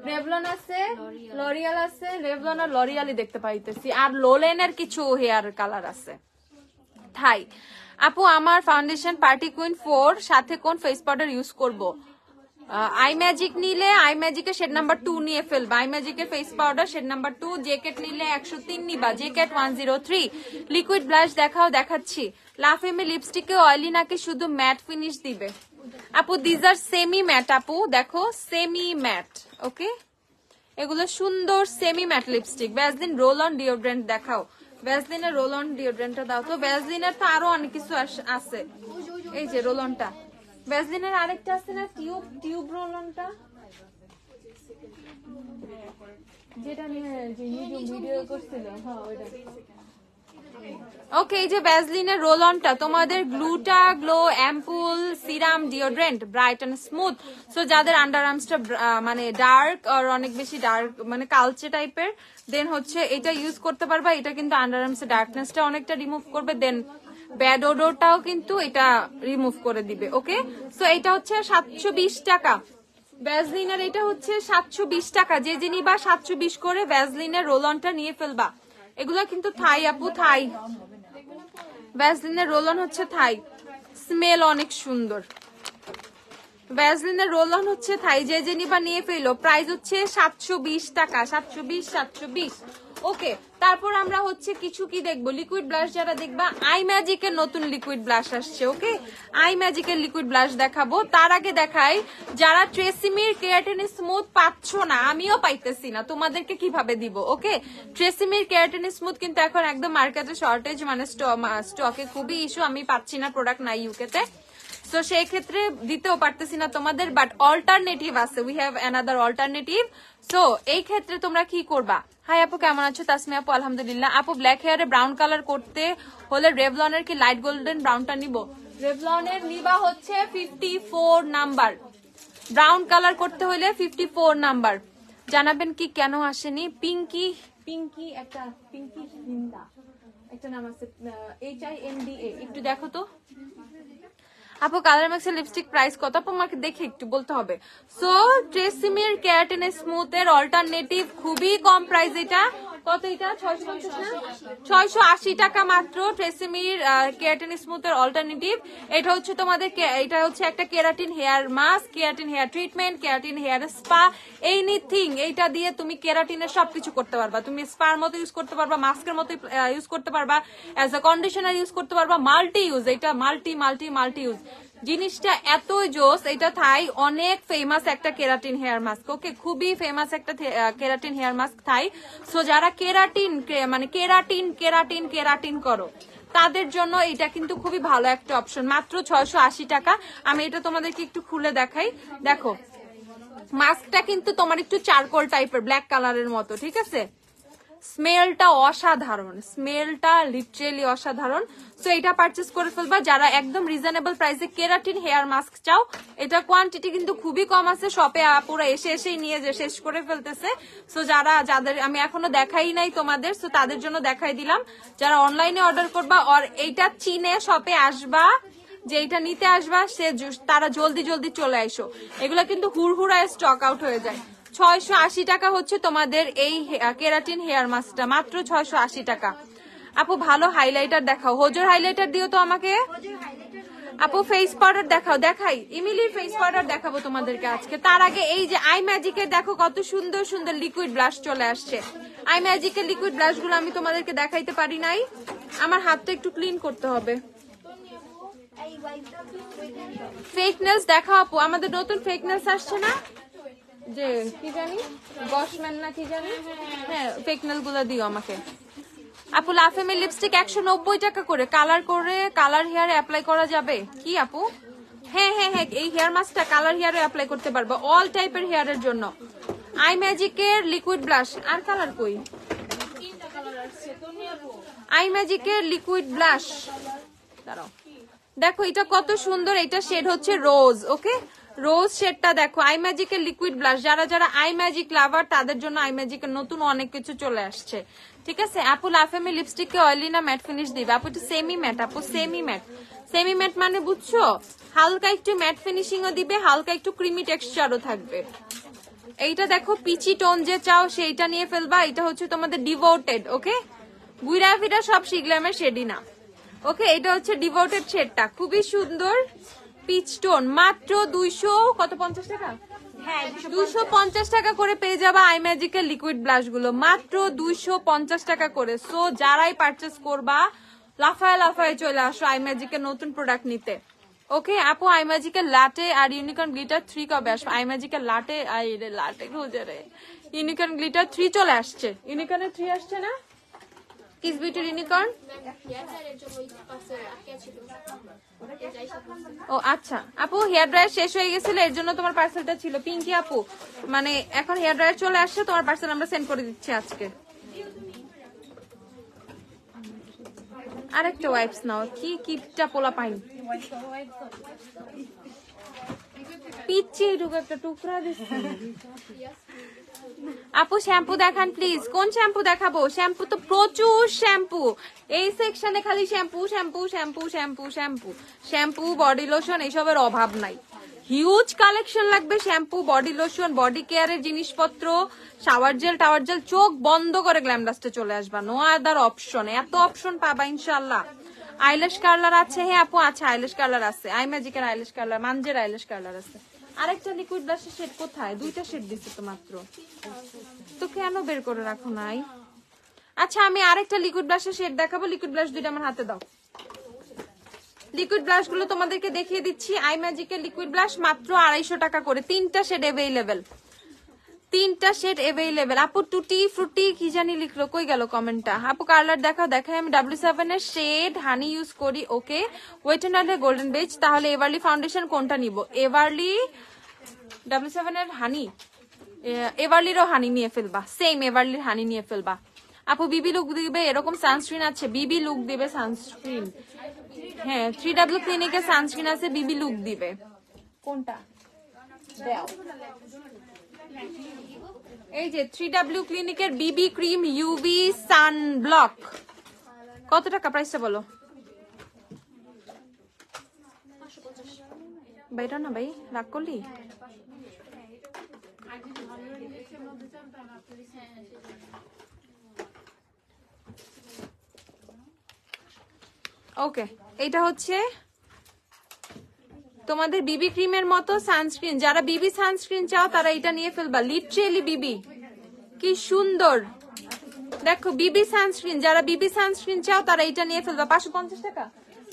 [SPEAKER 1] রেভলন আছে, লরিয়াল আছে, রেভলন আর লরিয়ালই দেখতে পাইতেছি, আর লোলেনের কিছু হেয়ার কালার আছে। থাই আপু আমার ফাউন্ডেশন পার্টি কুইন 4 সাথে কোন ফেস পাউডার ইউজ করব? আই ম্যাজিক নিলে আই ম্যাজিকের শেড নাম্বার 2 নিয়ে ফেলবা, আই ম্যাজিকের ফেস পাউডার শেড নাম্বার 2। জেকেট নিলে 103 নিবা, জেকেট 103। লিকুইড ব্লাশ দেখাও, দেখাচ্ছি। লাফেমি লিপস্টিকে অয়েলি নাকি শুধু ম্যাট ফিনিশ দিবে? আপু দিজ আর সেমি ম্যাট, আপু দেখো সেমি ম্যাট। ওকে, এগুলো সুন্দর semi matte lipstick. Vaseline roll on deodorant দেখাও, ভ্যাসলিনের রোল অন ডিওড্রেন্টটা দাও তো। ভ্যাসলিনের তো আরো অনেক কিছু আছে, এই যে রোল অনটা, ভ্যাসলিনের আরেকটা আছে না টিউব রোল অনটা, যেটা নিয়ে যে ভিডিও করছিল, হ্যাঁ ওইটা। ওকে, এই যে ভ্যাসলিনের রোল অনটা তোমাদের Gluta glow ampoule serum deodorant bright and smooth. So যাদের আন্ডার আর্মসটা মানে ডার্ক আর অনেক বেশি ডার্ক মানে কালচে টাইপের, দেন হচ্ছে এটা ইউজ করতে পারবা। এটা কিন্তু আন্ডার আর্মসের ডার্কনেসটা অনেকটা রিমুভ করবে, দেন ব্যাড ওডোরটাও কিন্তু এটা রিমুভ করে দিবে। ওকে, সো এটা হচ্ছে 720 টাকা ভ্যাসলিনের, এটা হচ্ছে 720 টাকা। যে যে নিবা 720 করে ভ্যাসলিনের রোল অনটা নিয়ে ফেলবা। এগুলো কিন্তু থাই আপু, থাই ভ্যাসলিনের রোল অন হচ্ছে থাই, স্মেল অনেক সুন্দর। ভ্যাসলিনের রোল অন হচ্ছে থাই, যে যে নিবা নিয়ে ফেলো। প্রাইস হচ্ছে 720 টাকা, 720। ওকে, তারপর আমরা হচ্ছে কিছু কি দেখবো, লিকুইড ব্লাশ যারা দেখবা, আই ম্যাজিকের নতুন লিকুইড ব্লাশ আসছে। ওকে, আই ম্যাজিকের লিকুইড ব্লাশ দেখাবো। তার আগে দেখাই যারা ট্রেসিমির কেরাটিন স্মুথ পাচ্ছ না, আমিও পাইতেছি না, তোমাদেরকে কিভাবে দিব। ওকে, ট্রেসিমির কেরাটিন স্মুথ কিন্তু এখন একদম মার্কেটে শর্টেজ, মানে স্টকে খুবই ইস্যু, আমি পাচ্ছি না, প্রোডাক্ট নাই ইউকেতে। সো সেই ক্ষেত্রে দিতেও পারতেছি না তোমাদের, বাট অল্টারনেটিভ আছে, we have another alternative. So এই ক্ষেত্রে তোমরা কি করবা। হাই আপু, কেমন আছো? তাসমি আপু, আলহামদুলিল্লাহ। আপু, ব্ল্যাক হেয়ারে ব্রাউন কালার করতে হলে রেভলনের কি লাইট গোল্ডেন ব্রাউনটা নিব? রেভলনের নিবা হচ্ছে 54 নাম্বার। ব্রাউন কালার করতে হলে 54 নাম্বার। জানাবেন কি কেন আসেনি? পিঙ্কি একটা পিঙ্কি হিন্দা একটা নাম আছে, HINDA, একটু দেখো তো। আপু, কালার ম্যাক্সের লিপস্টিক প্রাইস কত? আপু আমাকে দেখে একটু বলতে হবে। সো ট্রেসিমির কেরাটিন স্মুথ এর অল্টারনেটিভ খুবই কম প্রাইস। এটা কত? এটা 650 না 680 টাকা মাত্র। ট্রেসিমির কেরাটিন স্মুথ এর অল্টারনেটিভ এটা হচ্ছে তোমাদের, এটা হচ্ছে একটা keratin hair mask, keratin hair treatment, keratin hair spa, anything. এইটা দিয়ে তুমি কেরাটিনের সবকিছু করতে পারবা। তুমি স্পার মতো ইউজ করতে পারবা, মাস্কের মতো ইউজ করতে পারবা, অ্যাজ আ কন্ডিশনার ইউজ করতে পারবা, মাল্টি ইউজ। এটা মাল্টি ইউজ জিনিসটা এত জোস। এটা থাই অনেক ফেমাস একটা কেরাটিন হেয়ার মাস্ক। ওকে, খুবই ফেমাস একটা কেরাটিন হেয়ার মাস্ক থাই। সো যারা কেরাটিন মানে কেরাটিন করো তাদের জন্য এটা কিন্তু খুবই ভালো একটা অপশন। মাত্র 680 টাকা। আমি এটা তোমাদেরকে একটু খুলে দেখাই। দেখো, মাস্কটা কিন্তু তোমার একটু চারকোল টাইপের, ব্ল্যাক কালারের মতো, ঠিক আছে? স্মেলটা অসাধারণ, স্মেলটা লিটারেলি অসাধারণ। সো এটা পারচেস করে ফেলবা যারা একদম রিজনেবল প্রাইসে কেরাটিন হেয়ার মাস্ক চাও। এটা কোয়ান্টিটি কিন্তু খুবই কম আছে, শপে পুরো এসেই নিয়ে যে শেষ করে ফেলতেছে। সো যাদের আমি এখনো দেখাই নাই তোমাদের, সো তাদের জন্য দেখাই দিলাম। যারা অনলাইনে অর্ডার করবা আর এইটা চিনে শপে আসবা, যে এটা নিতে আসবা, তারা জলদি চলে আইসো। এগুলা কিন্তু হুড়হুড়ায় স্টক আউট হয়ে যায়। 680 টাকা হচ্ছে তোমাদের এই কেরাটিন হেয়ার মাস্কটা, মাত্র 680 টাকা। আপু, ভালো হাইলাইটার দেখাও। হোজোর হাইলাইটার দিও তো আমাকে। আপু, ফেস পাউডার দেখাও। দেখাই, ইমিলির ফেস পাউডার দেখাবো তোমাদেরকে আজকে। তার আগে এই যে আই ম্যাজিকের দেখো কত সুন্দর সুন্দর লিকুইড ব্লাশ চলে আসছে। আই ম্যাজিকের লিকুইড ব্লাশ গুলো আমি তোমাদেরকে দেখাইতে পারি নাই, আমার হাতটা একটু ক্লিন করতে হবে। ফেকনেস দেখাও আপু, আমাদের নতুন ফেকনেস আসছে না, যে কি জানি গসম্যান না কি জানি, হ্যাঁ ফেকনেল গুলো দিও আমাকে। আপু, লাফেমের লিপস্টিক 190 টাকা করে কালার হেয়ারে অ্যাপ্লাই করা যাবে কি আপু? হ্যাঁ, এই হেয়ার মাস্কটা কালার হেয়ারে অ্যাপ্লাই করতে পারবো, অল টাইপের হেয়ারের জন্য। আই ম্যাজিকের লিকুইড ব্লাশ, আর কালার কই? আই ম্যাজিকের লিকুইড ব্লাশ দাঁড়াও, দেখো এটা কত সুন্দর। এটা শেড হচ্ছে রোজ। ওকে, রোজ শেডটা দেখো। আই ম্যাজিকের লিকুইড ব্লাশ, যারা আই ম্যাজিক লাভার তাদের জন্য আই ম্যাজিকের নতুন অনেক কিছু চলে আসছে, ঠিক আছে? আপু, লাফেমি লিপস্টিককে অয়েলি না ম্যাট ফিনিশ দিবে? আপু, এটা সেমি ম্যাট। আপু, সেমি ম্যাট মানে বুঝছো, হালকা একটু ম্যাট ফিনিশিং ও দিবে, হালকা একটু ক্রিমি টেক্সচারও থাকবে। এইটা দেখো, পিচি টোন যে চাও সেইটা নিয়ে ফেলবা। এটা হচ্ছে তোমাদের ডিভোটেড। ওকে, গুইরা ফিরা সব শিগলামের শেডই না। ওকে, এটা হচ্ছে ডিভোটেড শেডটা, খুবই সুন্দর পিচ টোন। মাত্র 250 টাকা, 250 টাকা করে পেয়ে যাবা আই ম্যাজিকের লিকুইড ব্লাশ গুলো, মাত্র 250 টাকা করে। সো যারাই পারচেস করবা লাফায় চলে আসো আই ম্যাজিকের নতুন প্রোডাক্ট নিতে। ওকে আপু, আই ম্যাজিকের লাটে আর ইউনিকর্ন গ্লিটার 3 কবে আসবে? আই ম্যাজিকের লাটে লাটে খুঁজে রে, ইউনিকর্ন গ্লিটার 3 চলে আসছে। ইউনিকর্নের 3 আসছে না? Kiss beauty unicorn. ও আচ্ছা আপু, হেয়ার ড্রায়ার শেষ হয়ে গেছিল, এর জন্য তোমার পার্সেলটা ছিল। পিঙ্কি আপু, মানে এখন হেয়ার ড্রায়ার চলে আসছে, তোমার পার্সেল আমরা সেন্ড করে দিচ্ছি আজকে। আরেকটা ওয়াইপস নাও, কি কিপটা পোলা পাইন পিচ্ছি এটুকু একটা টুকরা দিচ্ছি। আপু শ্যাম্পু দেখান প্লিজ, কোন শ্যাম্পু দেখাবো? শ্যাম্পু তো প্রচুর শ্যাম্পু, এই সেকশনে খালি shampoo shampoo shampoo shampoo shampoo shampoo, body lotion এসবের অভাব নাই। হিউজ কালেকশন লাগবে শ্যাম্পু, বডি লোশন, বডি কেয়ারের জিনিসপত্র, শাওয়ার জেল টাওয়ার জেল, চোখ বন্ধ করে গ্ল্যামডাস্টে চলে আসবা, নো আদার অপশন, এত অপশন পাবা ইনশাল্লাহ। আইল্যাশ কার্লার আছে, হ্যাঁ আপু আছে, আইল্যাশ কার্লার আছে, আই ম্যাজিকের আইল্যাশ কার্লার, মানজের আইল্যাশ কার্লার আছে। আরেকটা লিকুইড ব্লাশের শেড কোথায়? দুইটা শেড দিচ্ছে তো মাত্র, তো কেন বের করে রাখো নাই? আচ্ছা আমি আরেকটা লিকুইড ব্লাশের শেড দেখাবো, লিকুইড ব্লাশ দুইটা আমার হাতে দাও। লিকুইড ব্লাশ গুলো তোমাদেরকে দেখিয়ে দিচ্ছি, আই ম্যাজিকের লিকুইড ব্লাশ মাত্র 250 টাকা করে, 3টা শেড অ্যাভেলেবেল, 3টা শেড অ্যাভেলেবেল। আপু টুটি ফ্রুটি কি জানি লিখলো, কই গেল কমেন্টটা? আপু কালার দেখাও, দেখাই আমি W7 এর শেড হানি ইউজ করি। Okay, wait and wild golden beige. তাহলে এভারলি ফাউন্ডেশন কোনটা নিব? এভারলি W7 এর হানি, এভারলিরও হানি নিয়ে ফেলবা, সেম এভারলির হানি নিয়ে ফেলবা। আপু বিবি লুক দিবে, এরকম সানস্ক্রিন আছে, বিবি লুক দিবে সানস্ক্রিন, হ্যাঁ 3W ক্লিনিকের সানস্ক্রিন আছে, বিবি লুক দিবে। কোনটা দাও? এই যে 3W ক্লিনিকের বিবি ক্রিম ইউভি সানব্লক। কত টাকা প্রাইসটা বলো? বাইটা না ভাই, রাগ করলি? ওকে, এটা হচ্ছে তোমাদের বিবি ক্রিমের মতো সানস্ক্রিন, যারা বিবি সানস্ক্রিন চাও তারা এটা নিয়ে ফেলবা, লিটারেলি বিবি, কি সুন্দর দেখো বিবি সানস্ক্রিন, যারা বিবি সানস্ক্রিন চাও তারা এটা নিয়ে ফেলবা। 550 টাকা,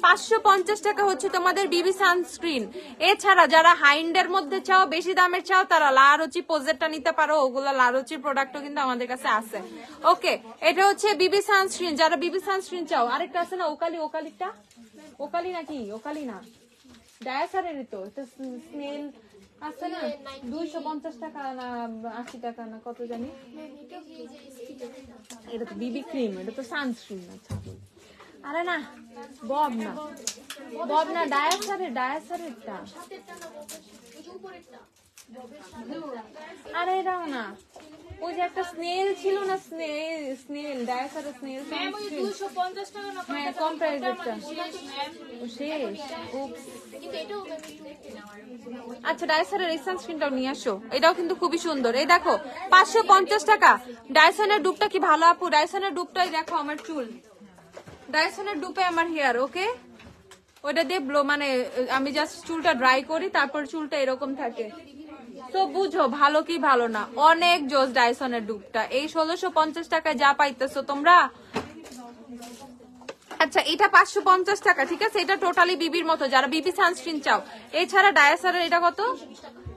[SPEAKER 1] 550 টাকা হচ্ছে তোমাদের বিবি সানস্ক্রিন। এছাড়া যারা হাইন্ডের মধ্যে চাও, বেশি দামের চাও, তারা লারোচি পোজেরটা নিতে পারো, ওগুলো লারোচির প্রোডাক্টও কিন্তু আমাদের কাছে আছে। ওকে, এটা হচ্ছে বিবি সানস্ক্রিন, যারা বিবি সানস্ক্রিন চাও। আরেকটা আছে না ওকালি, ওকালিটা ওকালি নাকি? ওকালি না, ডায়াসারের তো এটা স্নেল আছে না, 250 টাকা না 80 টাকা না কত জানি। এটা তো বিবি ক্রিম, এটা তো সানস্ক্রিন না। আরে না বব না, বব না, ডায়াসারেরটা। আরে এটাও না, ওই যে একটা স্নেল ছিল না, স্নেল ডায়াসারের স্নেল, হ্যাঁ কম প্রাইসেরটা শেষ। আচ্ছা ডায়সনের এই সানস্ক্রিনটাও নিয়ে আসো, এটাও কিন্তু খুবই সুন্দর। এই দেখো 550 টাকা। ডায়সনের ডুবটা কি ভালো আপু? ডায়সনের ডুবটাই দেখো আমার চুল, ডায়সনের ডুবে আমার হেয়ার। ওকে, ওইটা দিয়ে মানে আমি জাস্ট চুলটা ড্রাই করি, তারপর চুলটা এরকম থাকে। তো বুঝো ভালো কি ভালো না, অনেক জোস ডায়সনের ডুবটা। এই 1650 টাকায় যা পাইতেছো তোমরা। আচ্ছা এটা 550 টাকা, ঠিক আছে, এটা টোটালি বিবির মতো, যারা বিবি সানস্ক্রিন চাও। এছাড়া ডায়াসারের এটা কত?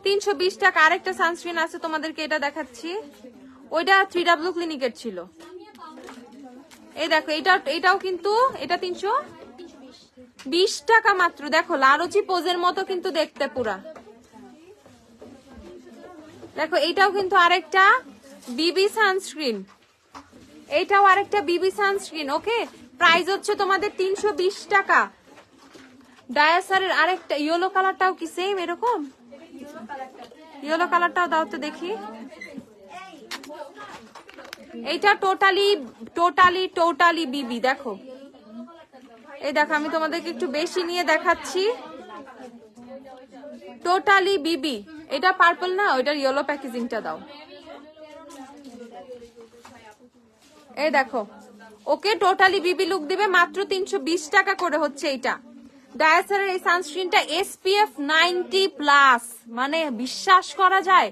[SPEAKER 1] 320 টাকা। আরেকটা সানস্ক্রিন আছে তোমাদেরকে, এটা দেখাচ্ছি, ওইটা 3W ক্লিনিকের ছিল। এই দেখো এটাও কিন্তু, এটা 320 টাকা মাত্র। দেখো লারোচি পোজের মতো কিন্তু দেখতে পুরা। দেখো এইটাও কিন্তু আরেকটা বিবি সানস্ক্রিন, এইটাও আরেকটা বিবি সানস্ক্রিন। ওকে, প্রাইস হচ্ছে তোমাদের 320 টাকা। ডায়াসারের আরেকটা ইয়েলো কালারটাও কি সেম এরকম? ইয়েলো কালারটাও দাও তো দেখি। এইটা টোটালি বিবি। দেখো এই দেখো আমি তোমাদেরকে একটু বেশি নিয়ে দেখাচ্ছি, টোটালি বিবি। এটা পার্পল না, ওইটার ইয়েলো প্যাকেজিংটা দাও। এই দেখো, ওকে টোটালি বিবি লুক দিবে, মাত্র 320 টাকা করে হচ্ছে এটা। ডায়াসারের এই সানস্ক্রিনটা SPF 90+, মানে বিশ্বাস করা যায়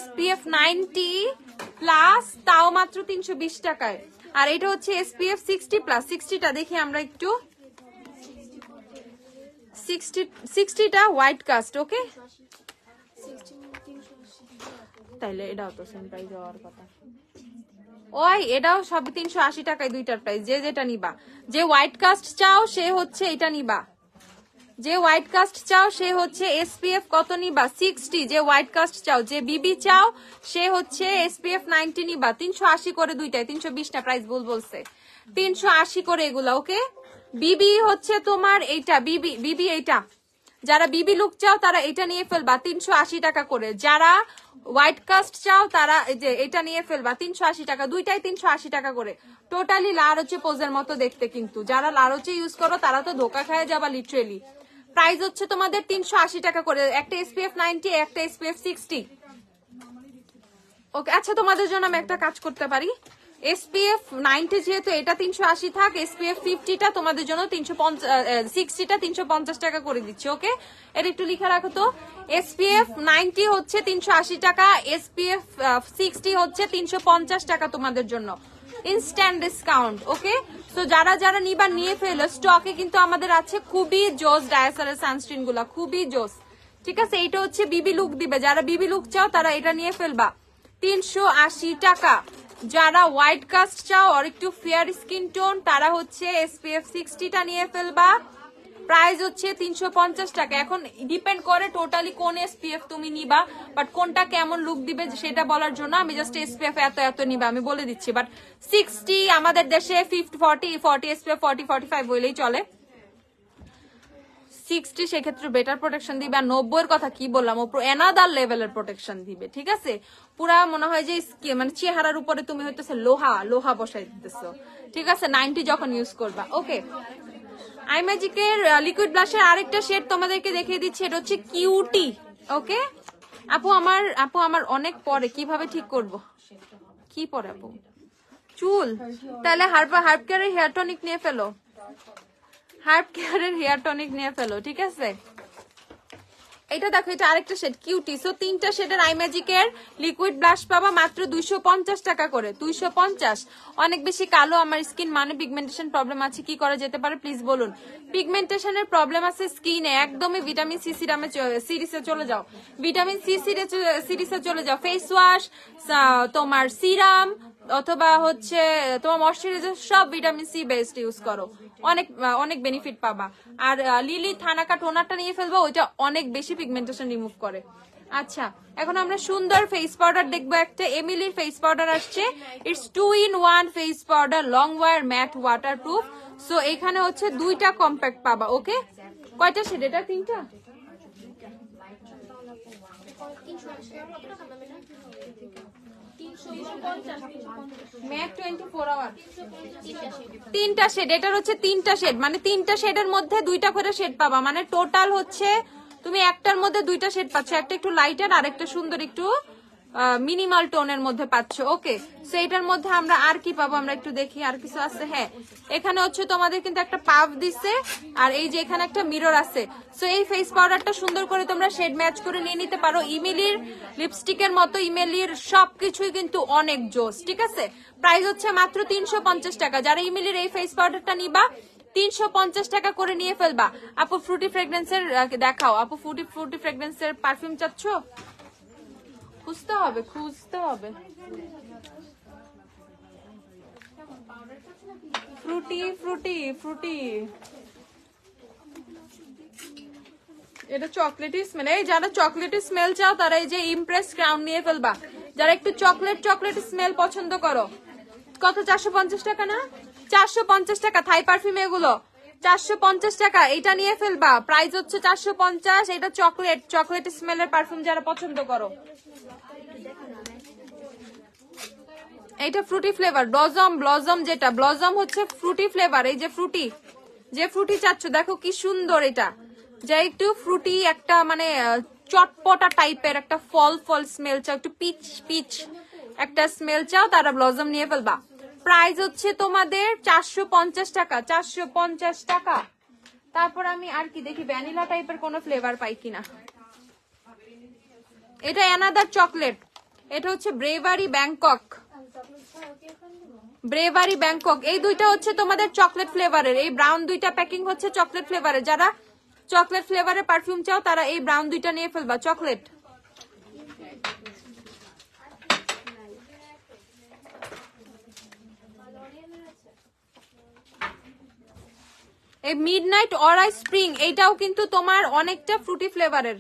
[SPEAKER 1] SPF 90+, তাও মাত্র 320 টাকায়। আর এটা হচ্ছে SPF 60+। 60টা দেখি আমরা একটু, 60টা হোয়াইট কাস্ট। ওকে, তাইলে এটাও তো সেম প্রাইস হওয়ার কথা। ওই এটাও সব 380 টাকায় দুইটার প্রাইস। যে যেটা নিবা, যে হোয়াইট কাস্ট চাও সে হচ্ছে এটা নিবা, যে হোয়াইট কাস্ট চাও সে হচ্ছে এসপিএফ কত নিবা 60, যে হোয়াইট কাস্ট চাও, যে বিবি চাও সে হচ্ছে এসপিএফ 90 নিবা। 380 করে দুইটায়, 320 না, প্রাইস ভুল বলছে, 380 করে এগুলা। ওকে, বিবি হচ্ছে তোমার এইটা, বিবি এইটা, যারা বিবি লুক চাও তারা এটা নিয়ে ফেলবা 380 টাকা করে। যারা হোয়াইট কাস্ট চাও তারা যে এটা নিয়ে ফেলবা 380 টাকা, দুইটাই 380 টাকা করে। টোটালি লারোচে পোজের মতো দেখতে, কিন্তু যারা লারোচে ইউজ করো তারা তো ধোকা খায় যাবা লিটারেলি। প্রাইস হচ্ছে তোমাদের 380 টাকা করে, একটা এসপিএফ 90, একটা এসপিএফ 60। ওকে, আচ্ছা তোমাদের জন্য আমি একটা কাজ করতে পারি, এসপিএফ 90 যেহেতু এটা 380 থাক, এসপিএফ 50টা তোমাদের জন্য 60টা 350 টাকা করে দিচ্ছি। ওকে, এটা একটু লিখে রাখো তো, এসপিএফ 90 হচ্ছে 380 টাকা, এসপিএফ 60 হচ্ছে 350 টাকা তোমাদের জন্য ইনস্ট্যান্ট ডিসকাউন্ট। ওকে, তো যারা যারা নিবা নিয়ে ফেলো, স্টকে কিন্তু আমাদের আছে খুবই জোস ডায়াসারের সানস্ক্রিন গুলা, খুবই জোস। ঠিক আছে, এইটা হচ্ছে বিবি লুক দিবে, যারা বিবি লুক চাও তারা এটা নিয়ে ফেলবা 380 টাকা। যারা হোয়াইট কাস্ট চাও আর একটু ফেয়ার স্কিন টোন তারা হচ্ছে এসপিএফ 60টা নিয়ে ফেলবা, প্রাইস হচ্ছে 350 টাকা। এখন ডিপেন্ড করে টোটালি কোন এসপিএফ তুমি নিবা, বাট কোনটা কেমন লুক দিবে সেটা বলার জন্য আমি জাস্ট এসপিএফ এত এত নিবা আমি বলে দিচ্ছি। বাট 60 আমাদের দেশে 40 এসপিএফ 40-45 হইলেই চলে। 60 সেক্ষেত্রে বেটার প্রোটেকশন দিবে, আর 90 এর কথা কি বললাম, ও এনাদার লেভেলের প্রোটেকশন দিবে। ঠিক আছে, পুরা মনে হয় যে মানে চেহারার উপরে তুমি হইতেছে লোহা বসাই দিতেছো। ঠিক আছে, 90 যখন ইউজ করবা। ওকে, আইম্যাজিকের লিকুইড ব্লাশের আরেকটা শেড তোমাদেরকে দেখিয়ে দিচ্ছি, এটা হচ্ছে কিউটি। ওকে, আপু আমার অনেক পরে, কিভাবে ঠিক করব? কি পরে আপু? চুল? তাহলে হার্ব কেয়ারের হেয়ার টনিক নিয়ে ফেলো, হার্ব কেয়ারের হেয়ার টনিক নিয়ে ফেলো। ঠিক আছে, এটা দেখো, এটা আরেকটা শেড কিউটি। সো 3টা শেডের আইম্যাজিকের লিকুইড ব্লাশ পাবা মাত্র 250 টাকা করে, 250। অনেক বেশি কালো আমার স্কিন, মানে পিগমেন্টেশন প্রবলেম আছে, কি করা যেতে পারে প্লিজ বলুন। পিগমেন্টেশনের প্রবলেম আছে স্কিনে, একদমই ভিটামিন সি সিরিজে চলে যাও, ভিটামিন সি সিরিজে চলে যাও। ফেস ওয়াশ, তোমার সিরাম অথবা হচ্ছে তোমার ময়শ্চারাইজার সব ভিটামিন সি বেসড ইউজ করো, অনেক বেনিফিট পাবা। আর লিলি থানাকা টোনারটা নিয়ে ফেলবো, ওইটা অনেক বেশি পিগমেন্টেশন রিমুভ করে। আচ্ছা, এখন আমরা সুন্দর ফেস পাউডার দেখবো, একটা এমিলির ফেস পাউডার আসছে, it's 2-in-1 face powder, long wear, matte, waterproof. So এখানে হচ্ছে 2টা কম্প্যাক্ট পাবা। ওকে, কয়টা শেড এটা? 3টা। ম্যাট 24 আওয়ার, 3টা শেড, এটার হচ্ছে 3টা শেড, মানে 3টা শেডের মধ্যে 2টা করে শেড পাবা, মানে টোটাল হচ্ছে তুমি একটার মধ্যে 2টা শেড পাচ্ছ, একটা একটু লাইটার আর একটা সুন্দর একটু মিনিমাল টোনের মধ্যে পাচ্ছ। ওকে, সো এটার মধ্যে আমরা আর কি পাবো, আমরা একটু দেখি আর কিছু আছে। হ্যাঁ, এখানে হচ্ছে তোমাদের কিন্তু একটা পাফ দিছে, আর এই যে এখানে একটা মিরর আছে। সো এই ফেস পাউডারটা সুন্দর করে তোমরা শেড ম্যাচ করে নিয়ে নিতে পারো। ইমিলির লিপস্টিকের মতো ইমিলির সবকিছুই কিন্তু অনেক জোস। ঠিক আছে, প্রাইস হচ্ছে মাত্র 350 টাকা। যারা ইমিলির এই ফেস পাউডারটা নিবা 350 টাকা করে নিয়ে ফেলবা। আপু ফ্রুটি ফ্রেগরেন্সের দেখাও, আপু ফ্রুটি ফ্রেগরেন্সের পারফিউম চাচ্ছ? খুঁজতে হবে ফ্রুটি। এটা চকলেটি স্মেল, এই যারা চকলেটি স্মেল চাও তারা এই যে ইমপ্রেস ক্রাউন নিয়ে ফেলবা। যারা একটু চকলেট স্মেল পছন্দ করো, কত 450 টাকা না? 450 টাকা থাই পারফিউম, এগুলো 450 টাকা। এটা নিয়ে ফেলবা, প্রাইস হচ্ছে 450। এটা চকলেট স্মেলের পারফিউম যারা পছন্দ করো। এটা ফ্রুটি ফ্লেভার, ব্লজম যেটা ব্লজম হচ্ছে ফ্রুটি ফ্লেভার। এই যে ফ্রুটি চাচ্ছ, দেখো কি সুন্দর, এটা যা একটু ফ্রুটি একটা মানে চটপটা টাইপের একটা ফল স্মেল চাও, একটু পিচ একটা স্মেল চাও, তারা ব্লজম নিয়ে ফেলবা। প্রাইস হচ্ছে তোমাদের 450 টাকা, 450 টাকা। তারপর আমি আর কি দেখি ভ্যানিলা টাইপের কোনো ফ্লেভার পাই কিনা। এটা অ্যানাদার চকলেট, এটা হচ্ছে ব্রেভারি ব্যাংকক। এই দুইটা হচ্ছে তোমাদের চকলেট ফ্লেভারের, এই ব্রাউন দুইটা প্যাকিং হচ্ছে চকলেট ফ্লেভারের। যারা চকলেট ফ্লেভারের পারফিউম চাও তারা এই ব্রাউন দুইটা নিয়ে ফেলবা, চকলেট। এই মিডনাইট অরা স্প্রিং, এইটাও কিন্তু তোমার অনেকটা ফ্রুটি ফ্লেভারের।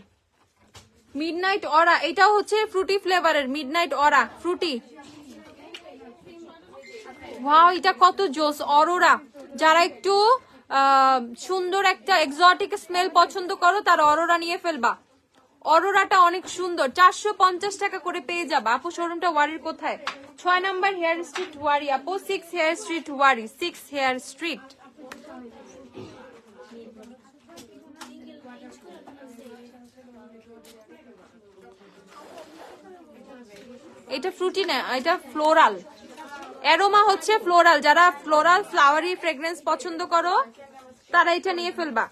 [SPEAKER 1] মিডনাইট অরা এটাও হচ্ছে ফ্রুটি ফ্লেভারের, মিডনাইট অরা ফ্রুটি। ওয়াও, এটা কত জোস। অরোরা, যারা একটু সুন্দর একটা এক্সোটিক স্মেল পছন্দ করো তারা অরোরা নিয়ে ফেলবা। অরোরাটা অনেক সুন্দর, 450 টাকা করে পেয়ে যাবা। আপু শোরুমটা ওয়ারির কোথায়? 6 নম্বর হেয়ার স্ট্রিট ওয়ারি আপু, 6 হেয়ার স্ট্রিট ওয়ারি, 6 হেয়ার স্ট্রিট। এটা ফ্রুটি না, এটা ফ্লোরাল। অ্যারোমা হচ্ছে ফ্লোরাল, যারা ফ্লোরাল ফ্লাওয়ারি ফ্রেগ্রেন্স পছন্দ করো তারা এটা নিয়ে ফেলবা।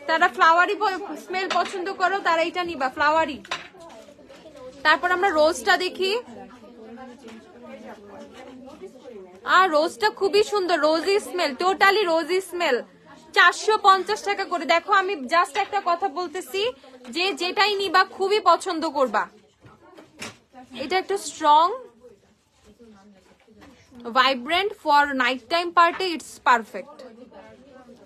[SPEAKER 1] তারা ফ্লাওয়ারি স্মেল পছন্দ করো তারা এটা নিবা, ফ্লাওয়ারি। তারপর আমরা রোজটা দেখি। আর রোজটা খুবই সুন্দর, রোজি স্মেল, টোটালি রোজি স্মেল। 450 টাকা করে। দেখো আমি জাস্ট একটা কথা বলতেছি, যে যেটাই নিবা খুবই পছন্দ করবা। এটা একটু strong, vibrant, for night time party it's perfect.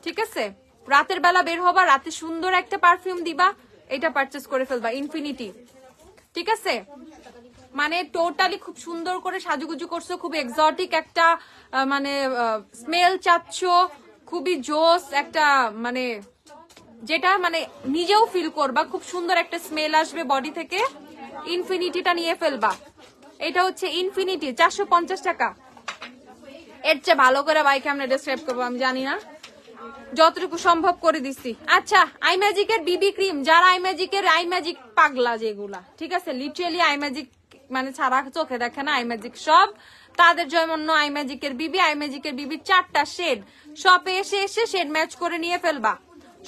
[SPEAKER 1] ঠিক আছে, রাতের বেলা বের হবা, রাতে সুন্দর একটা পারফিউম দিবা, এটা পারচেস করে ফেলবা। ইনফিনিটি, ঠিক আছে, মানে টোটালি খুব সুন্দর করে সাজুগুজু করছো, খুব এক্সোটিক একটা মানে স্মেল চাচ্ছ, খুবই জোস একটা, মানে যেটা মানে নিজেও ফিল করবা, খুব সুন্দর একটা স্মেল আসবে বডি থেকে। ইনফিনিটিটা নিয়ে ফেলবা। এটা হচ্ছে ইনফিনিটি, 450 টাকা। এর চেয়ে ভালো করে বাইকে আমরা ডেসক্রাইব করবো আমি জানি না, যতটুকু সম্ভব করে দিচ্ছি। আচ্ছা, আই ম্যাজিকের বিবি ক্রিম, যারা আই ম্যাজিক পাগলা যেগুলা, ঠিক আছে, লিটারালি আই ম্যাজিক মানে ছাড়া চোখে দেখে না আই ম্যাজিক সব, তাদের জন্য আই ম্যাজিকের বিবি 4টা শেড। শপে এসে শেড ম্যাচ করে নিয়ে ফেলবা।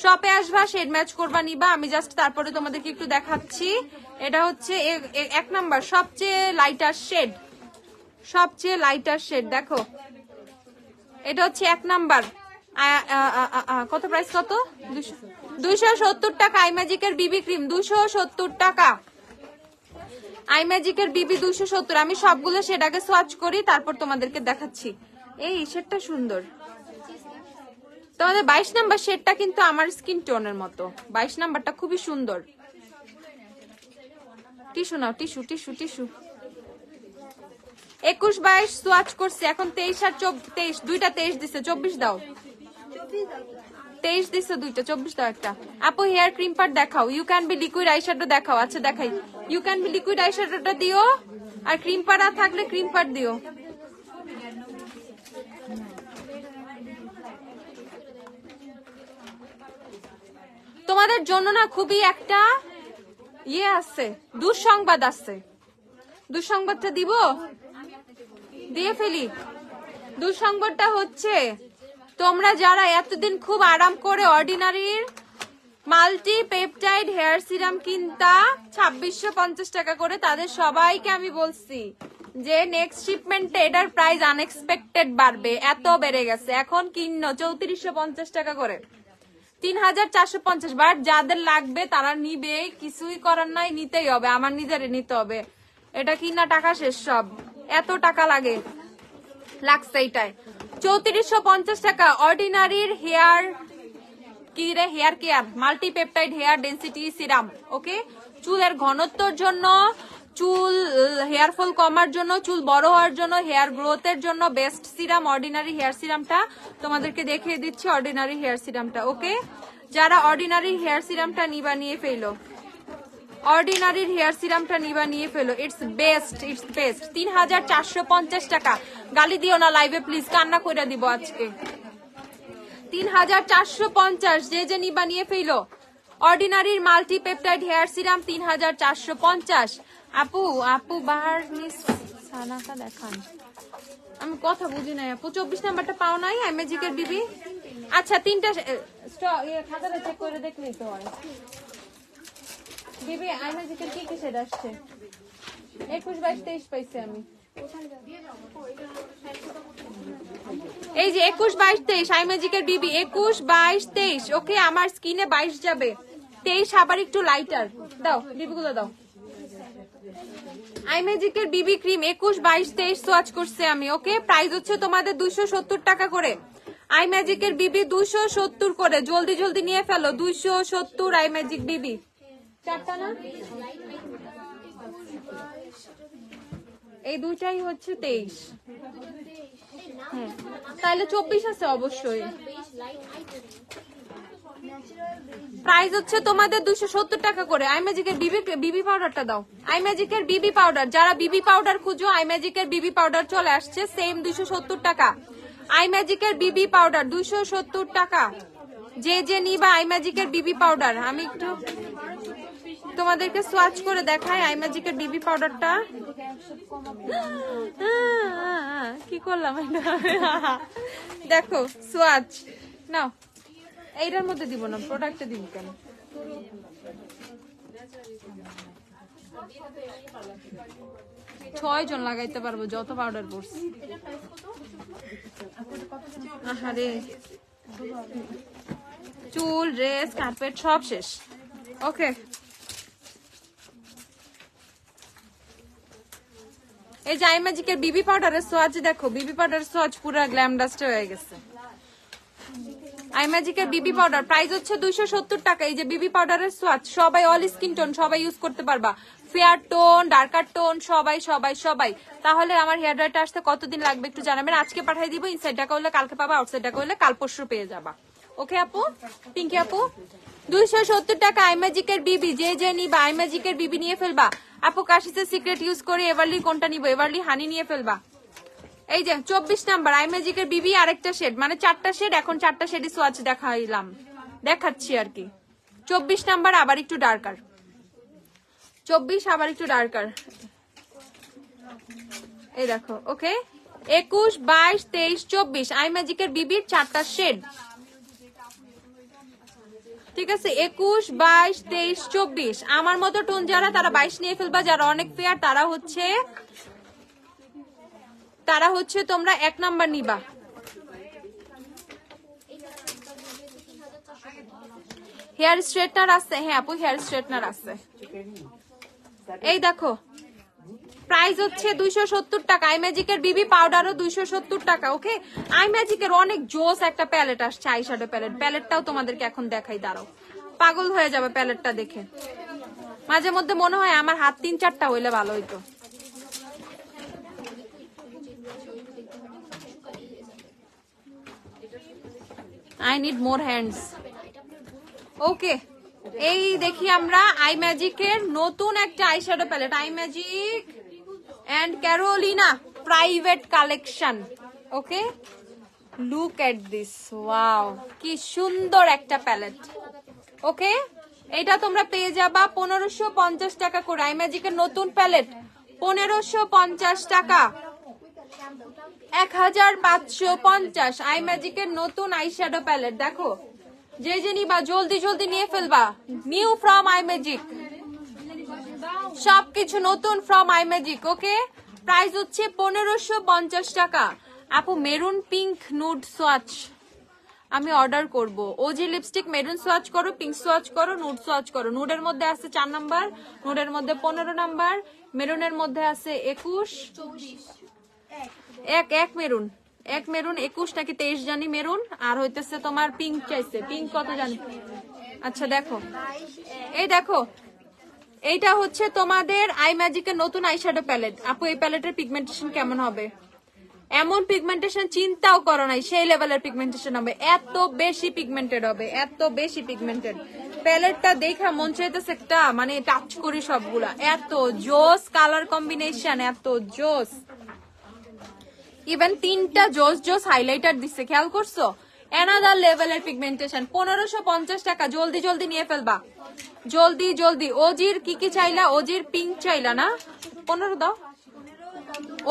[SPEAKER 1] শপে আসবা, শেড ম্যাচ করবা, নিবা। আমি জাস্ট তারপরে তোমাদেরকে একটু দেখাচ্ছি। এটা হচ্ছে 1 নাম্বার সবচেয়ে লাইটার শেড, সবচেয়ে লাইটার শেড। দেখো এটা হচ্ছে 1 নাম্বার। কত প্রাইস? কত? 270 টাকা। আই ম্যাজিকের বিবি ক্রিম 270 টাকা। আই ম্যাজিকের বিবি 270। আমি সবগুলো শেড আগে সোয়াচ করি, তারপর তোমাদেরকে দেখাচ্ছি। এই শেডটা সুন্দর। তোমাদের 22 নাম্বার শেডটা কিন্তু আমার স্কিন টোনের মতো। 22 নাম্বারটা খুবই সুন্দর। টিস্যু নাও, টিস্যু 21 22 সোয়াচ করছি, এখন 23 আর 23, দুইটা 23 দিছে, 24 দাও। 23 দিছে দুইটা, 24 দাও একটা। আপু হেয়ার ক্রিম পার দেখাও। You can be liquid eyeshadow দেখাও। আচ্ছা দেখাই। ইউ ক্যান বি লিকুইড আইশ্যাডোটা দিও, আর ক্রিম পার থাকলে ক্রিম পার দিও। তোমাদের জন্য না খুবই একটা ইয়ে আছে, দুঃসংবাদ আছে। দুঃসংবাদটা দিব, দিয়ে ফেলি। দুঃসংবাদটা হচ্ছে, তোমরা যারা এতদিন খুব আরাম করে অর্ডিনারির মাল্টি পেপটাইড হেয়ার সিরাম কিনতা 2650 টাকা করে, তাদের সবাইকে আমি বলছি যে নেক্সট শিপমেন্টে এটার প্রাইস আনএক্সপেক্টেড বাড়বে, এত বেড়ে গেছে। এখন কিন্ন 3450 টাকা করে, 3450। বাট যাদের লাগবে তারা নিবে, কিছুই করার নাই, নিতেই হবে। আমার নিজেরে নিতে হবে, এটা কিনা টাকা শেষ সব, এত টাকা লাগছে এইটাই। 3450 টাকা অর্ডিনারির হেয়ার কি রে, hair care multi peptide hair density serum. Okay, চুলের ঘনত্বর জন্য, চুল হেয়ার ফল কমার জন্য, চুল বড় হওয়ার জন্য, হেয়ার গ্রোথের জন্য বেস্ট সিরাম অর্ডিনারি হেয়ার সিরামটা। তোমাদেরকে দেখিয়ে দিচ্ছি অর্ডিনারি হেয়ার সিরামটা। ওকে, যারা অর্ডিনারি হেয়ার সিরামটা নিবা নিয়ে ফেলো, অর্ডিনারির হেয়ার সিরামটা নিবা নিয়ে ফেলো। It's best, it's best. 3450 টাকা। গালি দিও না লাইভে প্লিজ, কান্না কইরা দিব আজকে। 3450, যে নিবা নিয়ে ফেলো। অর্ডিনারির মাল্টি পেপটাইড হেয়ার সিরাম 3450। আপু বাহার মিস সানাকা দেখান, আমি কথা বুঝি নাই আপু। 24 নাম্বারটা পাও নাই আই ম্যাজিকের বিবি? আচ্ছা, 3টা খাতাটা চেক করে দেখলেই তো হয়। বিবি আই ম্যাজিকের কি কি শেড আসছে? 21 22 23 পাইছি আমি। এই যে 21 22 23 আই ম্যাজিকের বিবি 21 22 23। ওকে, আমার স্কিনে 22 যাবে, 23 আবার একটু লাইটার দাও, বিবিগুলো দাও। আই ম্যাজিকের বিবি ক্রিম 21 22 23 সোয়াচ করছে আমি। ওকে, প্রাইস হচ্ছে তোমাদের 270 টাকা করে। আই ম্যাজিকের বিবি 270 করে, জলদি জলদি নিয়ে ফেলো। 270 আই ম্যাজিক বিবি, চারটা না, এই দুইটাই হচ্ছে 23। হ্যাঁ তাহলে 24 আছে অবশ্যই। প্রাইস হচ্ছে তোমাদের 270 টাকা করে। আই ম্যাজিকের বিবি পাউডারটা দাও। আই ম্যাজিকের বিবি পাউডার, যারা বিবি পাউডার খুঁজো আই ম্যাজিকের বিবি পাউডার চলে আসছে, সেম 270 টাকা। আই ম্যাজিকের বিবি পাউডার 270 টাকা। যে যে নিবা আই ম্যাজিকের বিবি পাউডার, আমি একটু তোমাদেরকে সোয়াচ করে দেখাই আই ম্যাজিকের বিবি পাউডারটা। কি করলাম দেখো, সোয়াচ নাও। এইটার মধ্যে দিব না, প্রোডাক্টে দিব কেন? 6 জন লাগাইতে পারবো যত পাউডার পড়ছে। আহারে, চুল, ড্রেস, কার্পেট সব শেষ। ওকে, এই যে আই ম্যাজিকের বিবি পাউডারের সোয়াচ দেখো, বিবি পাউডারের সোয়াচ পুরো গ্ল্যাম ডাস্ট হয়ে গেছে। আই ম্যাজিকের বিবি পাউডার প্রাইস হচ্ছে 270 টাকা। এই যে বিবি পাউডারের সোয়াচ, সবাই অল স্কিন টোন সবাই ইউজ করতে পারবা, ফেয়ার টোন, ডার্কার টোন, সবাই সবাই সবাই। তাহলে আমার হেয়ার ড্রায়ারটা আসতে কতদিন লাগবে একটু জানাবেন, আজকে পাঠিয়ে দিব। ইনসাইড টাকা হলে কালকে পাবা, আউটসাইড টাকা হলে কাল পরশু পেয়ে যাবা। ওকে আপু, পিঙ্কি আপু 270 টাকা আই ম্যাজিকের বিবি। যে যে নিবা আই ম্যাজিকের বিবি নিয়ে ফেলবা। আপু কাশিসের সিক্রেট ইউজ করে এভারলি কোনটা নিবো? এভারলি হানি নিয়ে ফেলবা। এই যে 24 নাম্বার আই ম্যাজিকের বিবি, আরেকটা শেড, মানে 4টা শেড, এখন 4টা শেডই সোয়াচ দেখাচ্ছি আর কি। 24 নাম্বার আবার একটু ডার্কার, 24 আবার একটু ডার্কার, এই দেখো। ওকে, 21, 22, 23, 24 আই ম্যাজিকের বিবির 4টা শেড, ঠিক আছে। 21, 22, 23, 24 আমার মতো টোন যারা, তারা 22 নিয়ে ফেলবা। যারা অনেক ফেয়ার তারা হচ্ছে তোমরা 1 নাম্বার নিবা। হেয়ার স্ট্রেটনার আছে, হ্যাঁ আপু হেয়ার স্ট্রেটনার আছে। এই দেখো, প্রাইস হচ্ছে 270 টাকা। আই ম্যাজিকের বিবি পাউডারও 270 টাকা। ওকে, আই ম্যাজিকের অনেক জোস একটা প্যালেট আসছে, আইশ্যাডো প্যালেট। প্যালেটটাও তোমাদেরকে এখন দেখাই, দাঁড়াও, পাগল হয়ে যাবে প্যালেটটা দেখে। মাঝে মধ্যে মনে হয় আমার হাত 3-4টা হইলে ভালো হইতো। I need more hands. ওকে, এই দেখি আমরা আই ম্যাজিকের নতুন একটা eyeshadow palette, Eye Magic and Carolina private collection. Okay, look at this, wow কি সুন্দর একটা প্যালেট। ওকে, এটা তোমরা পেয়ে যাবা 1550 টাকা করে। আই ম্যাজিকের নতুন প্যালেট 1550 টাকা, 1550 আই ম্যাজিকের নতুন আইশ্যাডো প্যালেট। দেখো, যে যে নিবা জলদি জলদি নিয়ে ফেলবা। নিউ ফ্রম আই ম্যাজিক, সবকিছু নতুন from I magic. Okay, price হচ্ছে 1550 টাকা। আপু মেরুন পিঙ্ক নুড সোয়াচ আমি অর্ডার করব। ওজি লিপস্টিক মেরুন সোয়াচ করো, পিঙ্ক সোয়াচ করো, নুড সোয়াচ করো। নুডের মধ্যে আছে 4 নাম্বার, নুডের মধ্যে 15 নাম্বার, মেরুনের মধ্যে আছে 21, 1 মেরুন, 1 মেরুন 21 নাকি 23 জানি মেরুন, আর হইতেছে তোমার পিঙ্ক চাইছে। পিঙ্ক কত জানি? আচ্ছা দেখো, এই দেখো, এইটা হচ্ছে তোমাদের আই ম্যাজিকের নতুন আইশ্যাডো প্যালেট। আপু এই প্যালেটের পিগমেন্টেশন কেমন হবে? এমন পিগমেন্টেশন চিন্তাও করো নাই, সেই লেভেলের পিগমেন্টেশন হবে, এত বেশি পিগমেন্টেড হবে, এত বেশি পিগমেন্টেড। প্যালেটটা দেখা মন চাইতেছে একটা মানে টাচ করি সবগুলা, এত জোস কালার কম্বিনেশন, এত জোস। ইভেন 3টা জোস জোস হাইলাইটার দিচ্ছে, খেয়াল করছো? অ্যানাদার লেভেলের পিগমেন্টেশন। 1550 টাকা, জলদি জলদি নিয়ে ফেলবা, জলদি জলদি। ওজির কি কি চাইলা? ওজির পিঙ্ক চাইলা না? 15 দাও।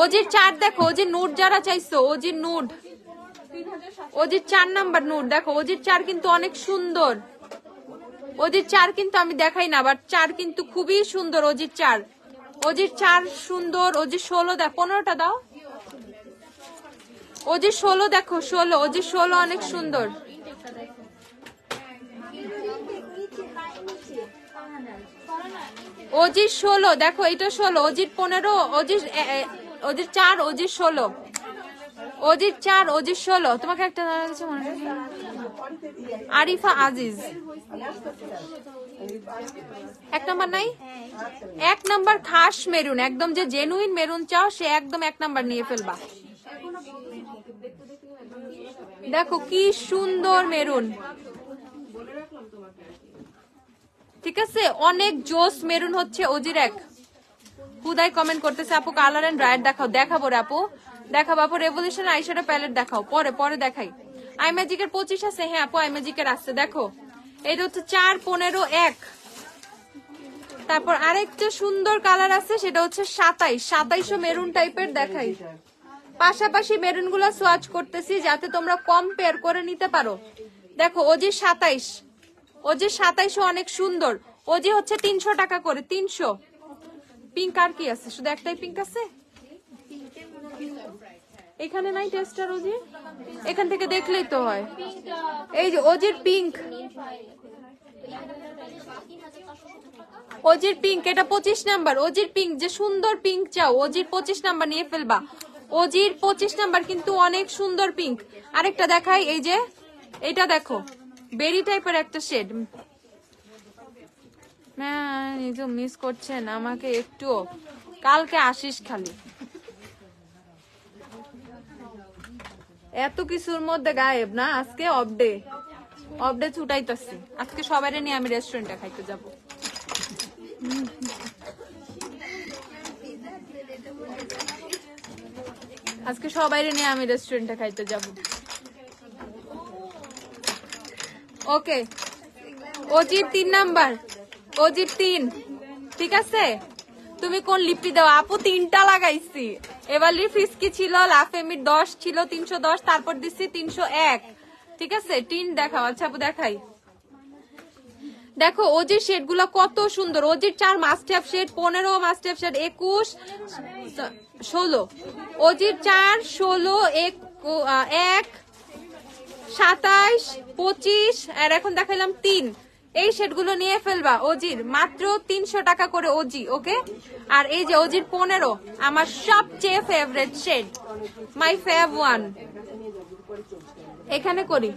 [SPEAKER 1] ওজির 4 দেখো, ওজির নুড যারা চাইছো, ওজির নুড, ওজির 4 নাম্বার নুড দেখো। ওজির 4 কিন্তু অনেক সুন্দর, ওজির 4 কিন্তু আমি দেখাই না, বাট 4 কিন্তু খুবই সুন্দর। ওজির 4, ওজির 4 সুন্দর। ওজির 16 দেখ, 15টা দাও। ওজির 16 দেখো, 16, ওজির 16 অনেক সুন্দর। ওজির 16 দেখো, এটা 16, ওজির 15, ওজির 4, ওজির 16। অজির 4, অজির 16। তোমাকে একটা কিছু মনে নেই? আরিফা আজিজ 1 নাম্বার নাই? 1 নাম্বার খাস মেরুন, একদম যে জেনুইন মেরুন চাও সে একদম 1 নাম্বার নিয়ে ফেলবা। দেখো কি সুন্দর মেরুন, ঠিক আছে, অনেক জোস মেরুন হচ্ছে অজির 1। হুদাই কমেন্ট করতেছে আপু কালার এন্ড ব্রাইট দেখাও। দেখাবো রে আপু, দেখাবো আপু। রেভলিউশন আইশ্যাডো প্যালেট দেখাও, পরে পরে দেখাই। আই ম্যাজিকের 25 আছে, হ্যাঁ আপু আই ম্যাজিকের আছে। দেখো এটা হচ্ছে 4, 15, 1। তারপর আরেকটা সুন্দর কালার আছে, সেটা হচ্ছে 27। 27ও মেরুন টাইপের দেখাই। পাশাপাশি মেরুন গুলা সোয়াচ করতেছি যাতে তোমরা কম্পেয়ার করে নিতে পারো। দেখো ওজি 27, ওজি 27ও অনেক সুন্দর। ওজি হচ্ছে 300 টাকা করে, 300। পিঙ্ক আর কি আছে? শুধু একটাই পিঙ্ক আছে এখানে, নাই টেস্টার ওজি? এখান থেকে দেখলেই তো হয়। এই যে ওজির পিঙ্ক, ওজির পিঙ্ক, এটা 25 নাম্বার। ওজির পিঙ্ক, যে সুন্দর পিঙ্ক চাও ওজির 25 নাম্বার নিয়ে ফেলবা। ওজির 25 নাম্বার কিন্তু অনেক সুন্দর পিঙ্ক। আরেকটা দেখাই, এই যে এটা দেখো, বেরি টাইপের একটা শেড। না মিস করছেন আমাকে একটু, কালকে আসিস খালি। এত কিছুর মধ্যে গায়েব না, আজকে অফ ডে, অফ ডে ছুটাইতেছি। আজকে সবাই নিয়ে আমি রেস্টুরেন্টে খাইতে যাব। আজকে সবাই নিয়ে আমি রেস্টুরেন্টে খাইতে যাব। ওকে, অজির 3 নাম্বার, অজির 3, ঠিক আছে। তুমি কোন লিপটি দাও আপু? 3টা লাগাইছি। এবারলির ফিসকি ছিল, লাফেমির 10 ছিল 310, তারপর দিচ্ছি 301, ঠিক আছে। টিন দেখাও। আচ্ছা আপু দেখাই। দেখো ওজির শেড গুলো কত সুন্দর। ওজির 4 must have shade, 15 must have shade, 21, 16। ওজির 4, 16, 1, 27, 25 আর এখন দেখাইলাম 3। এই শেড গুলো নিয়ে ফেলবা। ওজির মাত্র 300 টাকা করে ওজি, ওকে। আর এই যে ওজির 15, আমার সবচেয়ে ফেভারিট শেড, মাই ফেভ ওয়ান। এখানে করি,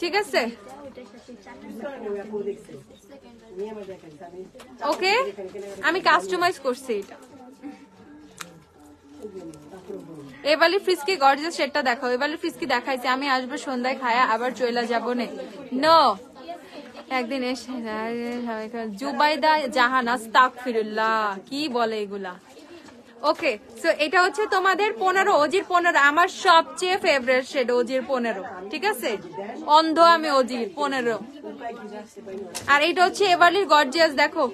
[SPEAKER 1] ঠিক আছে, ওকে। আমি কাস্টমাইজ করছি এটা। এবারলি ফ্রিস্কি গর্জিয়াস শেডটা দেখো। এবারলি ফ্রিস্কি দেখাইছি, আমি আসবো সন্ধ্যায় খায়া আবার চইলা যাবো নো। একদিন এসে জুবাইদা জাহান, আস্তাগফিরুল্লাহ, কি বলে এগুলা। ওকে, সো এটা হচ্ছে তোমাদের 15, ওজির 15, আমার সবচেয়ে ফেভারিট শেড ওজির 15, ঠিক আছে। অন্ধ আমি ওজির 15। আর এটা হচ্ছে এভারলির গর্জিয়াস, দেখো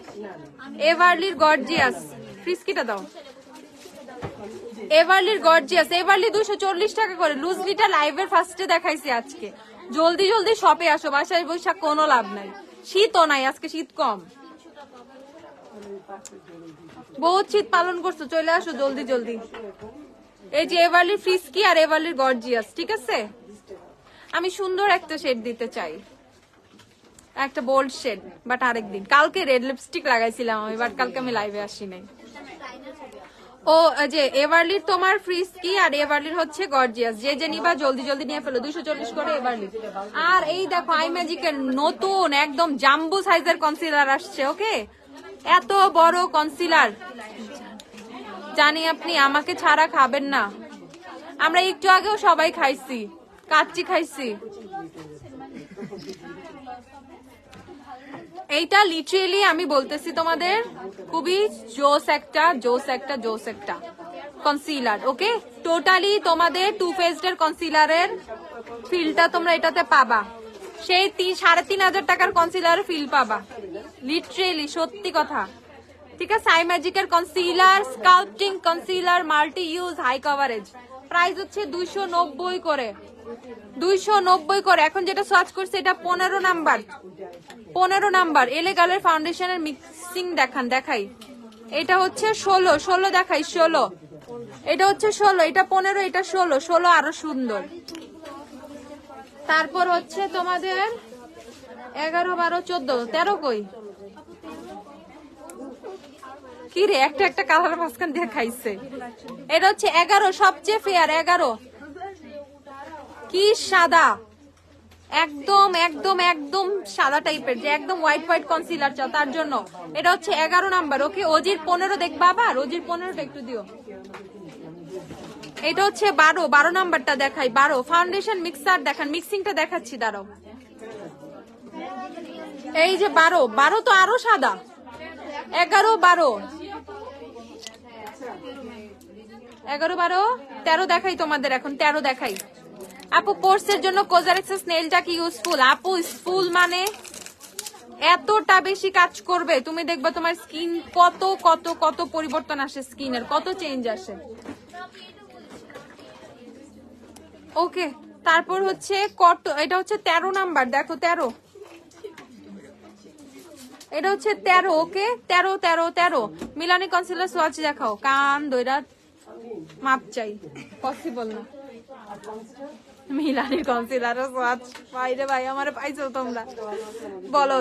[SPEAKER 1] এভারলির গর্জিয়াস। ফ্রিস্কিটা দাও। এভারলির গর্জিয়াস, এভারলি 240 টাকা করে। লুজলিটা লাইভের ফার্স্টে দেখাইছি আজকে। জলদি জলদি শপে আসো, বাসায় বৈশাখ কোনো লাভ নাই। শীতও নাই আজকে, শীত কম, বহুত শীত পালন করছো, চলে আসো জলদি জলদি। এই যে এভারলির ফ্রিস্কি আর এভারলির গর্জিয়াস, ঠিক আছে। আমি সুন্দর একটা শেড দিতে চাই, একটা বোল্ড শেড, বাট আরেকদিন। কালকে রেড লিপস্টিক লাগাইছিলাম আমি, বাট কালকে আমি লাইভে আসি নাই। ও যে এভারলির তোমার ফ্রিস্কি আর এভারলির হচ্ছে গর্জিয়াস, যে যে নিবা জলদি জলদি নিয়ে ফেলো। 240 করে এভারলি। আর এই দেখো আই ম্যাজিকের নতুন একদম জাম্বো সাইজের কনসিলার আসছে, ওকে। এত বড় কনসিলার, জানি আপনি আমাকে ছাড়া খাবেন না। আমরা একটু আগেও সবাই খাইছি, কাচ্চি খাইছি। এইটা লিটারেলি আমি বলতেছি তোমাদের, খুবই জোস একটা জোস একটা জোস একটা কনসিলার, ওকে। টোটালি তোমাদের টু ফেসড এর কনসিলারের ফিলটা তোমরা এটাতে পাবা। সেই 3500 টাকার কনসিলারের ফিল পাবা, লিটারেলি সত্যি কথা, ঠিক আছে। আই ম্যাজিকের concealer, sculpting concealer, multi use, high coverage, price হচ্ছে 290 করে, 290 করে। এখন যেটা সার্চ করছে এটা 15 নাম্বার, 15 নাম্বার এলেগালের ফাউন্ডেশনের মিক্সিং দেখাই। এটা হচ্ছে 16 দেখাই, 16। এটা হচ্ছে 16, এটা 15, এটা 16 আরো সুন্দর। তারপর হচ্ছে তোমাদের 11, 12, 14, 13 কই? কি রে একটা একটা কালার মাঝখান দিয়ে খাইছে। এটা হচ্ছে 11, সবচেয়ে ফেয়ার 11। কি সাদা, একদম একদম একদম সাদা টাইপের, যে একদম হোয়াইট হোয়াইট কনসিলার চাও তার জন্য এটা হচ্ছে 11 নাম্বার। ওকে, অজির 15 দেখবা, আবার অজির 15টা একটু দিও। এটা হচ্ছে 12 নাম্বারটা দেখাই। 12 ফাউন্ডেশন মিক্সার দেখান, মিক্সিংটা দেখাচ্ছি, দাঁড়াও। এই যে 12 তো আরো সাদা। 11, 12, 11, 12, 13 দেখাই তোমাদের, এখন 13 দেখাই। আপু কোর্সের জন্য কোজারেক্স নেইলটা কি ইউজফুল? আপু ইউজফুল মানে এতটা বেশি কাজ করবে, তুমি দেখবা তোমার স্কিন কত কত কত পরিবর্তন আসে, স্কিনের কত চেঞ্জ আসে। ওকে, তারপর হচ্ছে কত, এটা হচ্ছে 13 নাম্বার, দেখো 13, এটা হচ্ছে 13। ওকে, 13 13 13। মিলানি কনসিলার সোয়াচ দেখাও, কান দইরা মাপ চাই, পসিবল না। মিলানি কনসিলার সোয়াচ বাইরে ভাই, আমারে পাইছো তোমরা বলো।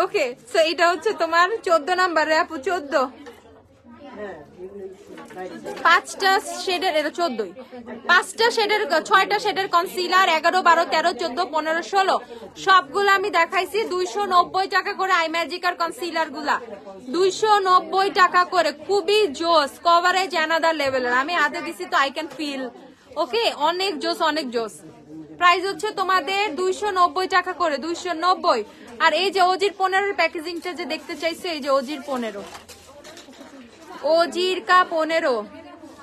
[SPEAKER 1] ওকে, সো এটা হচ্ছে তোমার 14 নাম্বার আপু, 14। 5টা শেডের, এটা 14, 5টা শেডের, 6টা শেডের কনসিলার, 11, 12, 13, 14, 15, 16 সবগুলো আমি দেখাইছি 290 টাকা করে। আই ম্যাজিকার কনসিলার গুলা 290 টাকা করে, খুবই জোস, কভারেজ অ্যানাদার লেভেলের। আমি হাতে দিছি তো আই ক্যান ফিল। ওকে, অনেক জোস, অনেক জোস। প্রাইস হচ্ছে তোমাদের 290 টাকা করে, 290। আর এই যে অজির 15 প্যাকেজিংটা যে দেখতে চাইছে, এই যে অজির 15, অজির কা 15,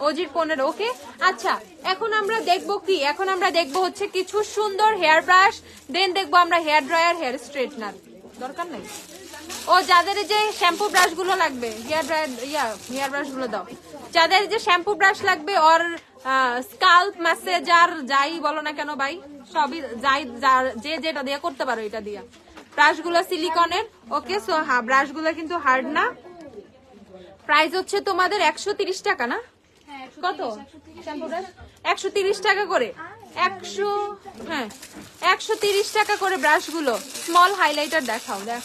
[SPEAKER 1] অজির 15। ওকে, আচ্ছা এখন আমরা দেখবো কি, এখন আমরা দেখবো হচ্ছে কিছু সুন্দর হেয়ার ব্রাশ, দেন দেখবো আমরা হেয়ার ড্রায়ার, হেয়ার স্ট্রেটনার। দরকার নেই ও, যাদের যে শ্যাম্পু ব্রাশ গুলো লাগবে, হেয়ার ড্রায়ার, হেয়ার ব্রাশ গুলো দাও। যাদের যে শ্যাম্পু ব্রাশ লাগবে, ওর স্কাল্প ম্যাসেজার যাই বলো না কেন ভাই, সবই যাই, যে যেটা দিয়ে করতে পারো এটা দিয়া। ব্রাশ গুলো সিলিকনের। ওকে, সো হ্যাঁ, ব্রাশ গুলো কিন্তু হার্ড না। প্রাইস হচ্ছে তোমাদের 130 টাকা না, কত শ্যাম্পু ব্রাশ? 130 টাকা করে, 100, হ্যাঁ 130 টাকা করে ব্রাশ গুলো। স্মল হাইলাইটার দেখাও, দেখ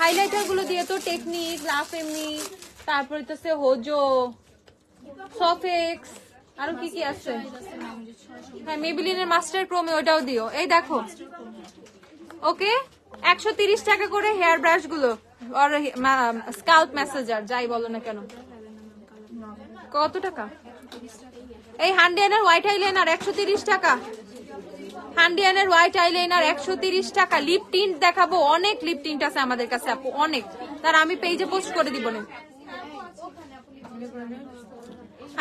[SPEAKER 1] হাইলাইটার গুলো দিয়ে তো টেকনিক, লাফেমি, তারপরে তো সে হোজো, সফেক্স, আরো কি কি আছে, হ্যাঁ মেবিলিনের মাস্টার ক্রোমে, ওটাও দিও। এই দেখো, ওকে 130 টাকা করে হেয়ার ব্রাশ গুলো, আর স্কাল্প ম্যাসেজার যাই বলো না কেন। কত টাকা? এই হান্ডিয়ানের হোয়াইট আইলাইনার 130 টাকা, হান্ডিয়ানের হোয়াইট আইলাইনার 130 টাকা। লিপ টিন্ট দেখাবো, অনেক লিপ টিন্ট আছে আমাদের কাছে আপু, অনেক, তার আমি পেজে পোস্ট করে দিব না।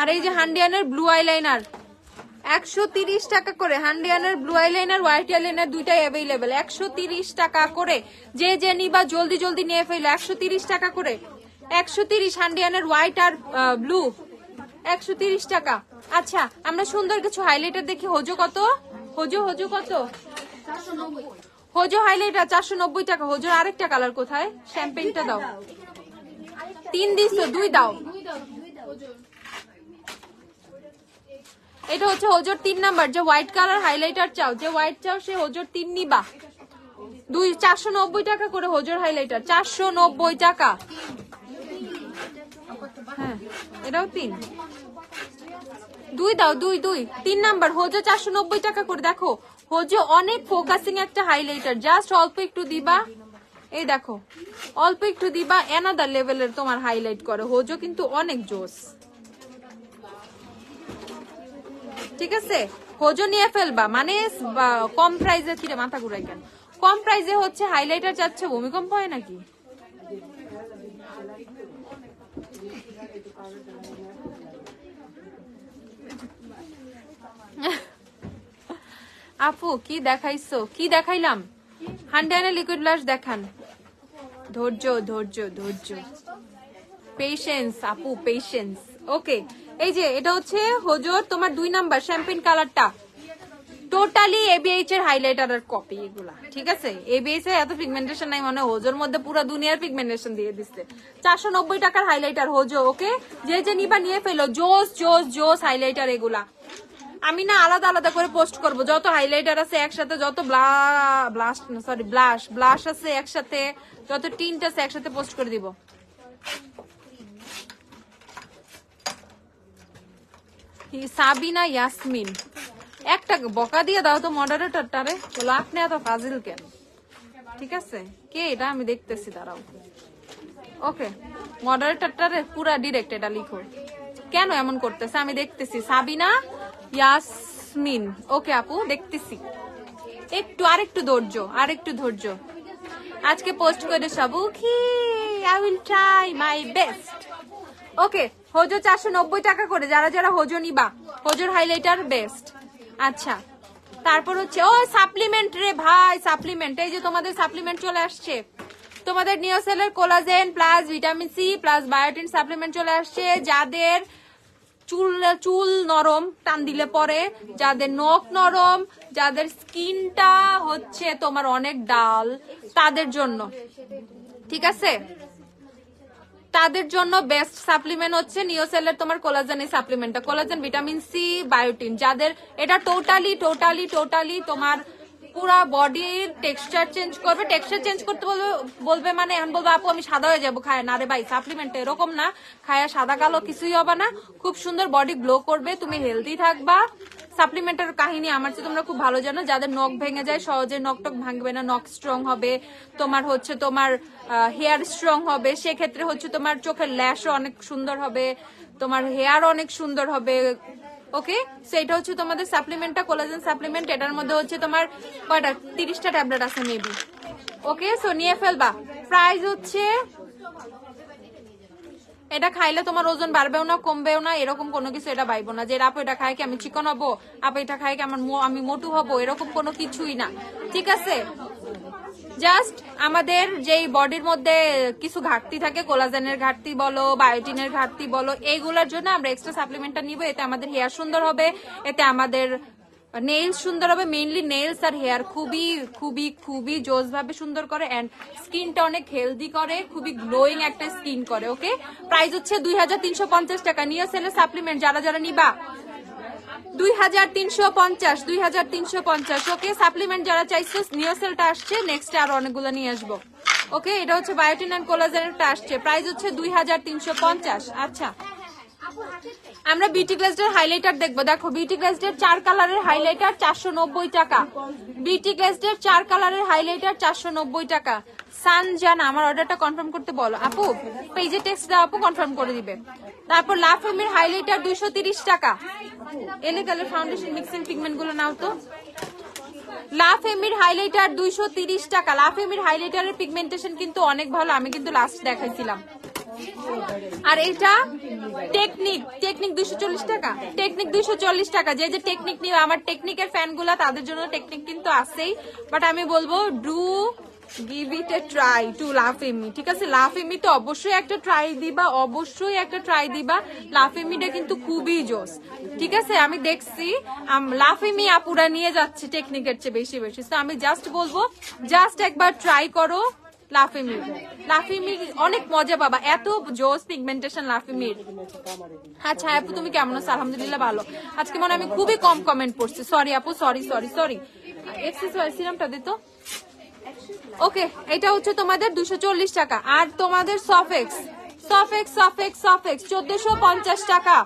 [SPEAKER 1] আর এই যে হান্ডিয়ানের ব্লু আইলাইনার 130 টাকা করে, হান্ডিয়ানের ব্লু আইলাইনার, হোয়াইট আইলাইনার দুইটাই অ্যাভেলেবেল, 130 টাকা করে। যে যে নিবা জলদি জলদি নিয়ে ফেলো, 130 টাকা করে, 130। হান্ডিয়ানের হোয়াইট আর ব্লু 130 টাকা। আচ্ছা আমরা সুন্দর কিছু হাইলাইটার দেখি। হোজো কত? হোজো কত? হোজো হাইলাইটার 490 টাকা। হোজোর আরেকটা কালার কোথায়? শ্যাম্পেনটা দাও, 3 দিছো, 2 দাও। এটা হচ্ছে হোজোর 3 নাম্বার। যে হোয়াইট কালার হাইলাইটার চাও, যে হোয়াইট চাও সে হোজোর 3 নিবা। 490 টাকা করে হোজোর হাইলাইটার, 490 টাকা। হ্যাঁ এটাও 3, 2 দাও, 2 3 নাম্বার হোজো 490 টাকা করে। দেখো হোজো অনেক ফোকাসিং একটা হাইলাইটার, জাস্ট অল্প একটু দিবা, এই দেখো অল্প একটু দিবা, অ্যানাদার লেভেলের তোমার হাইলাইট করে। হোজো কিন্তু অনেক জোস, ঠিক আছে? হোজো নিয়ে ফেলবা, মানে কম প্রাইসে। কিরে মাথা ঘুরাই কেন? কম প্রাইসে হচ্ছে হাইলাইটার চাচ্ছে, ভূমিকম্প হয় নাকি? আপু কি দেখাইছো? কি দেখাইলাম? হান্ডিয়ানের লিকুইড ব্লাশ দেখান। ধৈর্য ধৈর্য ধৈর্য, পেশেন্স আপু, পেশেন্স। ওকে, এই যে এটা হচ্ছে হোজোর তোমার 2 নাম্বার শ্যাম্পেন কালারটা, টোটালি এবিএইচ এর হাইলাইটারের কপি এগুলা, ঠিক আছে? এবিএইচ এর এত পিগমেন্টেশন নাই, মানে হোজোর মধ্যে পুরো দুনিয়ার পিগমেন্টেশন দিয়ে দিচ্ছে। 490 টাকার হাইলাইটার হোজো। ওকে, যে যে নিবা নিয়ে ফেলো, জোস জোস জোস হাইলাইটার এগুলা। আমি না আলাদা আলাদা করে পোস্ট করব, যত হাইলাইটার আছে একসাথে, যত ব্লাশ আছে একসাথে, যত টিন্ট আছে একসাথে পোস্ট করে দিব। সাবিনা ইয়াসমিন, একটা বকা দিয়ে দাও তো মডারেটরটারে, বলো আপনি এত ফাজিল কেন? ঠিক আছে, কে এটা আমি দেখতেছি, দাঁড়াও। ওকে, মডারেটরটারে পুরা ডিরেক্ট এটা লিখো, কেন এমন করতেছে আমি দেখতেছি। সাবিনা ইয়াসমিন, ওকে আপু দেখতেছি, আরেকটু ধৈর্য। আজকে পোস্ট করে সবু কি, I will try my best. Okay, হোজো 490 টাকা করে, যারা যারা হোজো নিবা, হোজোর হাইলাইটার বেস্ট। আচ্ছা, তারপর হচ্ছে ও সাপ্লিমেন্ট রে ভাই, সাপ্লিমেন্ট, এই যে তোমাদের সাপ্লিমেন্ট চলে আসছে, তোমাদের নিওসেলের collagen plus vitamin C plus biotin supplement চলে আসছে। যাদের চুল নরম টান দিলে পরে, যাদের নখ নরম, যাদের স্কিনটা হচ্ছে তোমার অনেক ডাল, তাদের জন্য, ঠিক আছে, তাদের জন্য বেস্ট সাপ্লিমেন্ট হচ্ছে নিওসেলের তোমার কোলাজেন এই সাপ্লিমেন্টটা, কোলাজেন ভিটামিন সি বায়োটিন। যাদের এটা টোটালি তোমার পুরা বডির টেক্সচার চেঞ্জ করবে। টেক্সচার চেঞ্জ করতে বলবে মানে এখন বলবো আপু আমি সাদা হয়ে যাবো খায় না রে ভাই, সাপ্লিমেন্ট এরকম না, খায়া সাদা কালো কিছুই হবে না, খুব সুন্দর বডি গ্লো করবে, তুমি হেলদি থাকবা। সাপ্লিমেন্টের কাহিনী আমার চেয়ে তোমরা খুব ভালো জানো। যাদের নখ ভেঙে যায়, সহজে নখ টক ভাঙবে না, নখ স্ট্রং হবে, তোমার হচ্ছে তোমার হেয়ার স্ট্রং হবে, সেক্ষেত্রে হচ্ছে তোমার চোখের ল্যাশও অনেক সুন্দর হবে, তোমার হেয়ার অনেক সুন্দর হবে। ওকে, সেটা হচ্ছে তোমাদের সাপ্লিমেন্টটা, কোলাজেন সাপ্লিমেন্ট। এটার মধ্যে হচ্ছে তোমার কয়টা, 30টা ট্যাবলেট আছে মেবি। ওকে, সো নিয়ে ফেলবা। প্রাইস হচ্ছে, এটা খাইলে তোমার ওজন বাড়বেও না কমবেও না, এরকম কোনো কিছু এটা পাইবো না যে আপু এটা খাই কি আমি চিকন হবো, আপু এটা খাই কি আমি মোটু হবো, এরকম কোনো কিছুই না, ঠিক আছে। জাস্ট আমাদের যেই বডির মধ্যে কিছু ঘাটতি থাকে, কোলাজেনের ঘাটতি বলো, বায়োটিনের ঘাটতি বলো, এইগুলোর জন্য আমরা এক্সট্রা সাপ্লিমেন্টটা নিব। এতে আমাদের হেয়ার সুন্দর হবে, এতে আমাদের নেইলস সুন্দর হবে। মেইনলি নেইলস আর হেয়ার খুবই খুবই খুবই জোস ভাবে সুন্দর করে, এন্ড স্কিনটা অনেক হেলদি করে, খুবই গ্লোয়িং একটা স্কিন করে। ওকে, প্রাইস হচ্ছে 2350 টাকা। নিওসেলের সাপ্লিমেন্ট যারা যারা নিবা 2350। ওকে, সাপ্লিমেন্ট যারা চাইছো, নিওসেলটা আসছে, নেক্সট আরো অনেকগুলো নিয়ে আসবো। ওকে, এটা হচ্ছে বায়োটিন এন্ড কোলাজেনটা আসছে, প্রাইস হচ্ছে 2350। আচ্ছা, আমরা বিউটি গ্লেজডের হাইলাইটার দেখবো। দেখো, বিউটি গ্লেজডের 4 কালারের হাইলাইটার 490 টাকা। বিউটি গ্লেজডের 4 কালারের হাইলাইটার 490 টাকা। সানজানা, আমার অর্ডারটা কনফার্ম করতে বলো আপু, পেজে টেক্সট দাও আপু, কনফার্ম করে দিবে। তারপর লাফেমির হাইলাইটার 230 টাকা। এলে কালার ফাউন্ডেশন মিক্সিং পিগমেন্ট গুলো নাও তো। লাফেমির হাইলাইটার 230 টাকা। লাফেমির হাইলাইটারের পিগমেন্টেশন কিন্তু অনেক ভালো, আমি কিন্তু লাস্ট দেখাইছিলাম। আর এটা টেকনিক 240 টাকা। টেকনিক 240 টাকা। যে যে টেকনিক নিয়ে, আমার টেকনিকের ফ্যান গুলা, তাদের জন্য টেকনিক কিন্তু আছেই, বাট আমি বলবো do give it a try to লাফেমি, ঠিক আছে। লাফেমি তো অবশ্যই একটা ট্রাই দিবা, লাফেমিটা কিন্তু খুবই জোস, ঠিক আছে। আমি দেখছি লাফেমি আপুরা নিয়ে যাচ্ছে টেকনিকের চেয়ে বেশি বেশি, তো আমি জাস্ট বলবো জাস্ট একবার ট্রাই করো লাফেমি অনেক মজা পাবা, এত জোস পিগমেন্টেশন লাফেমির। আচ্ছা আপু তুমি কেমন আছো? আলহামদুলিল্লাহ ভালো। আজকে মনে আমি খুবই কম কমেন্ট পড়ছি, সরি আপু, সরি। এক্সেসরি সিরামটা দিত। ওকে, এটা হচ্ছে তোমাদের 240 টাকা। আর তোমাদের সফেক্স 1450 টাকা।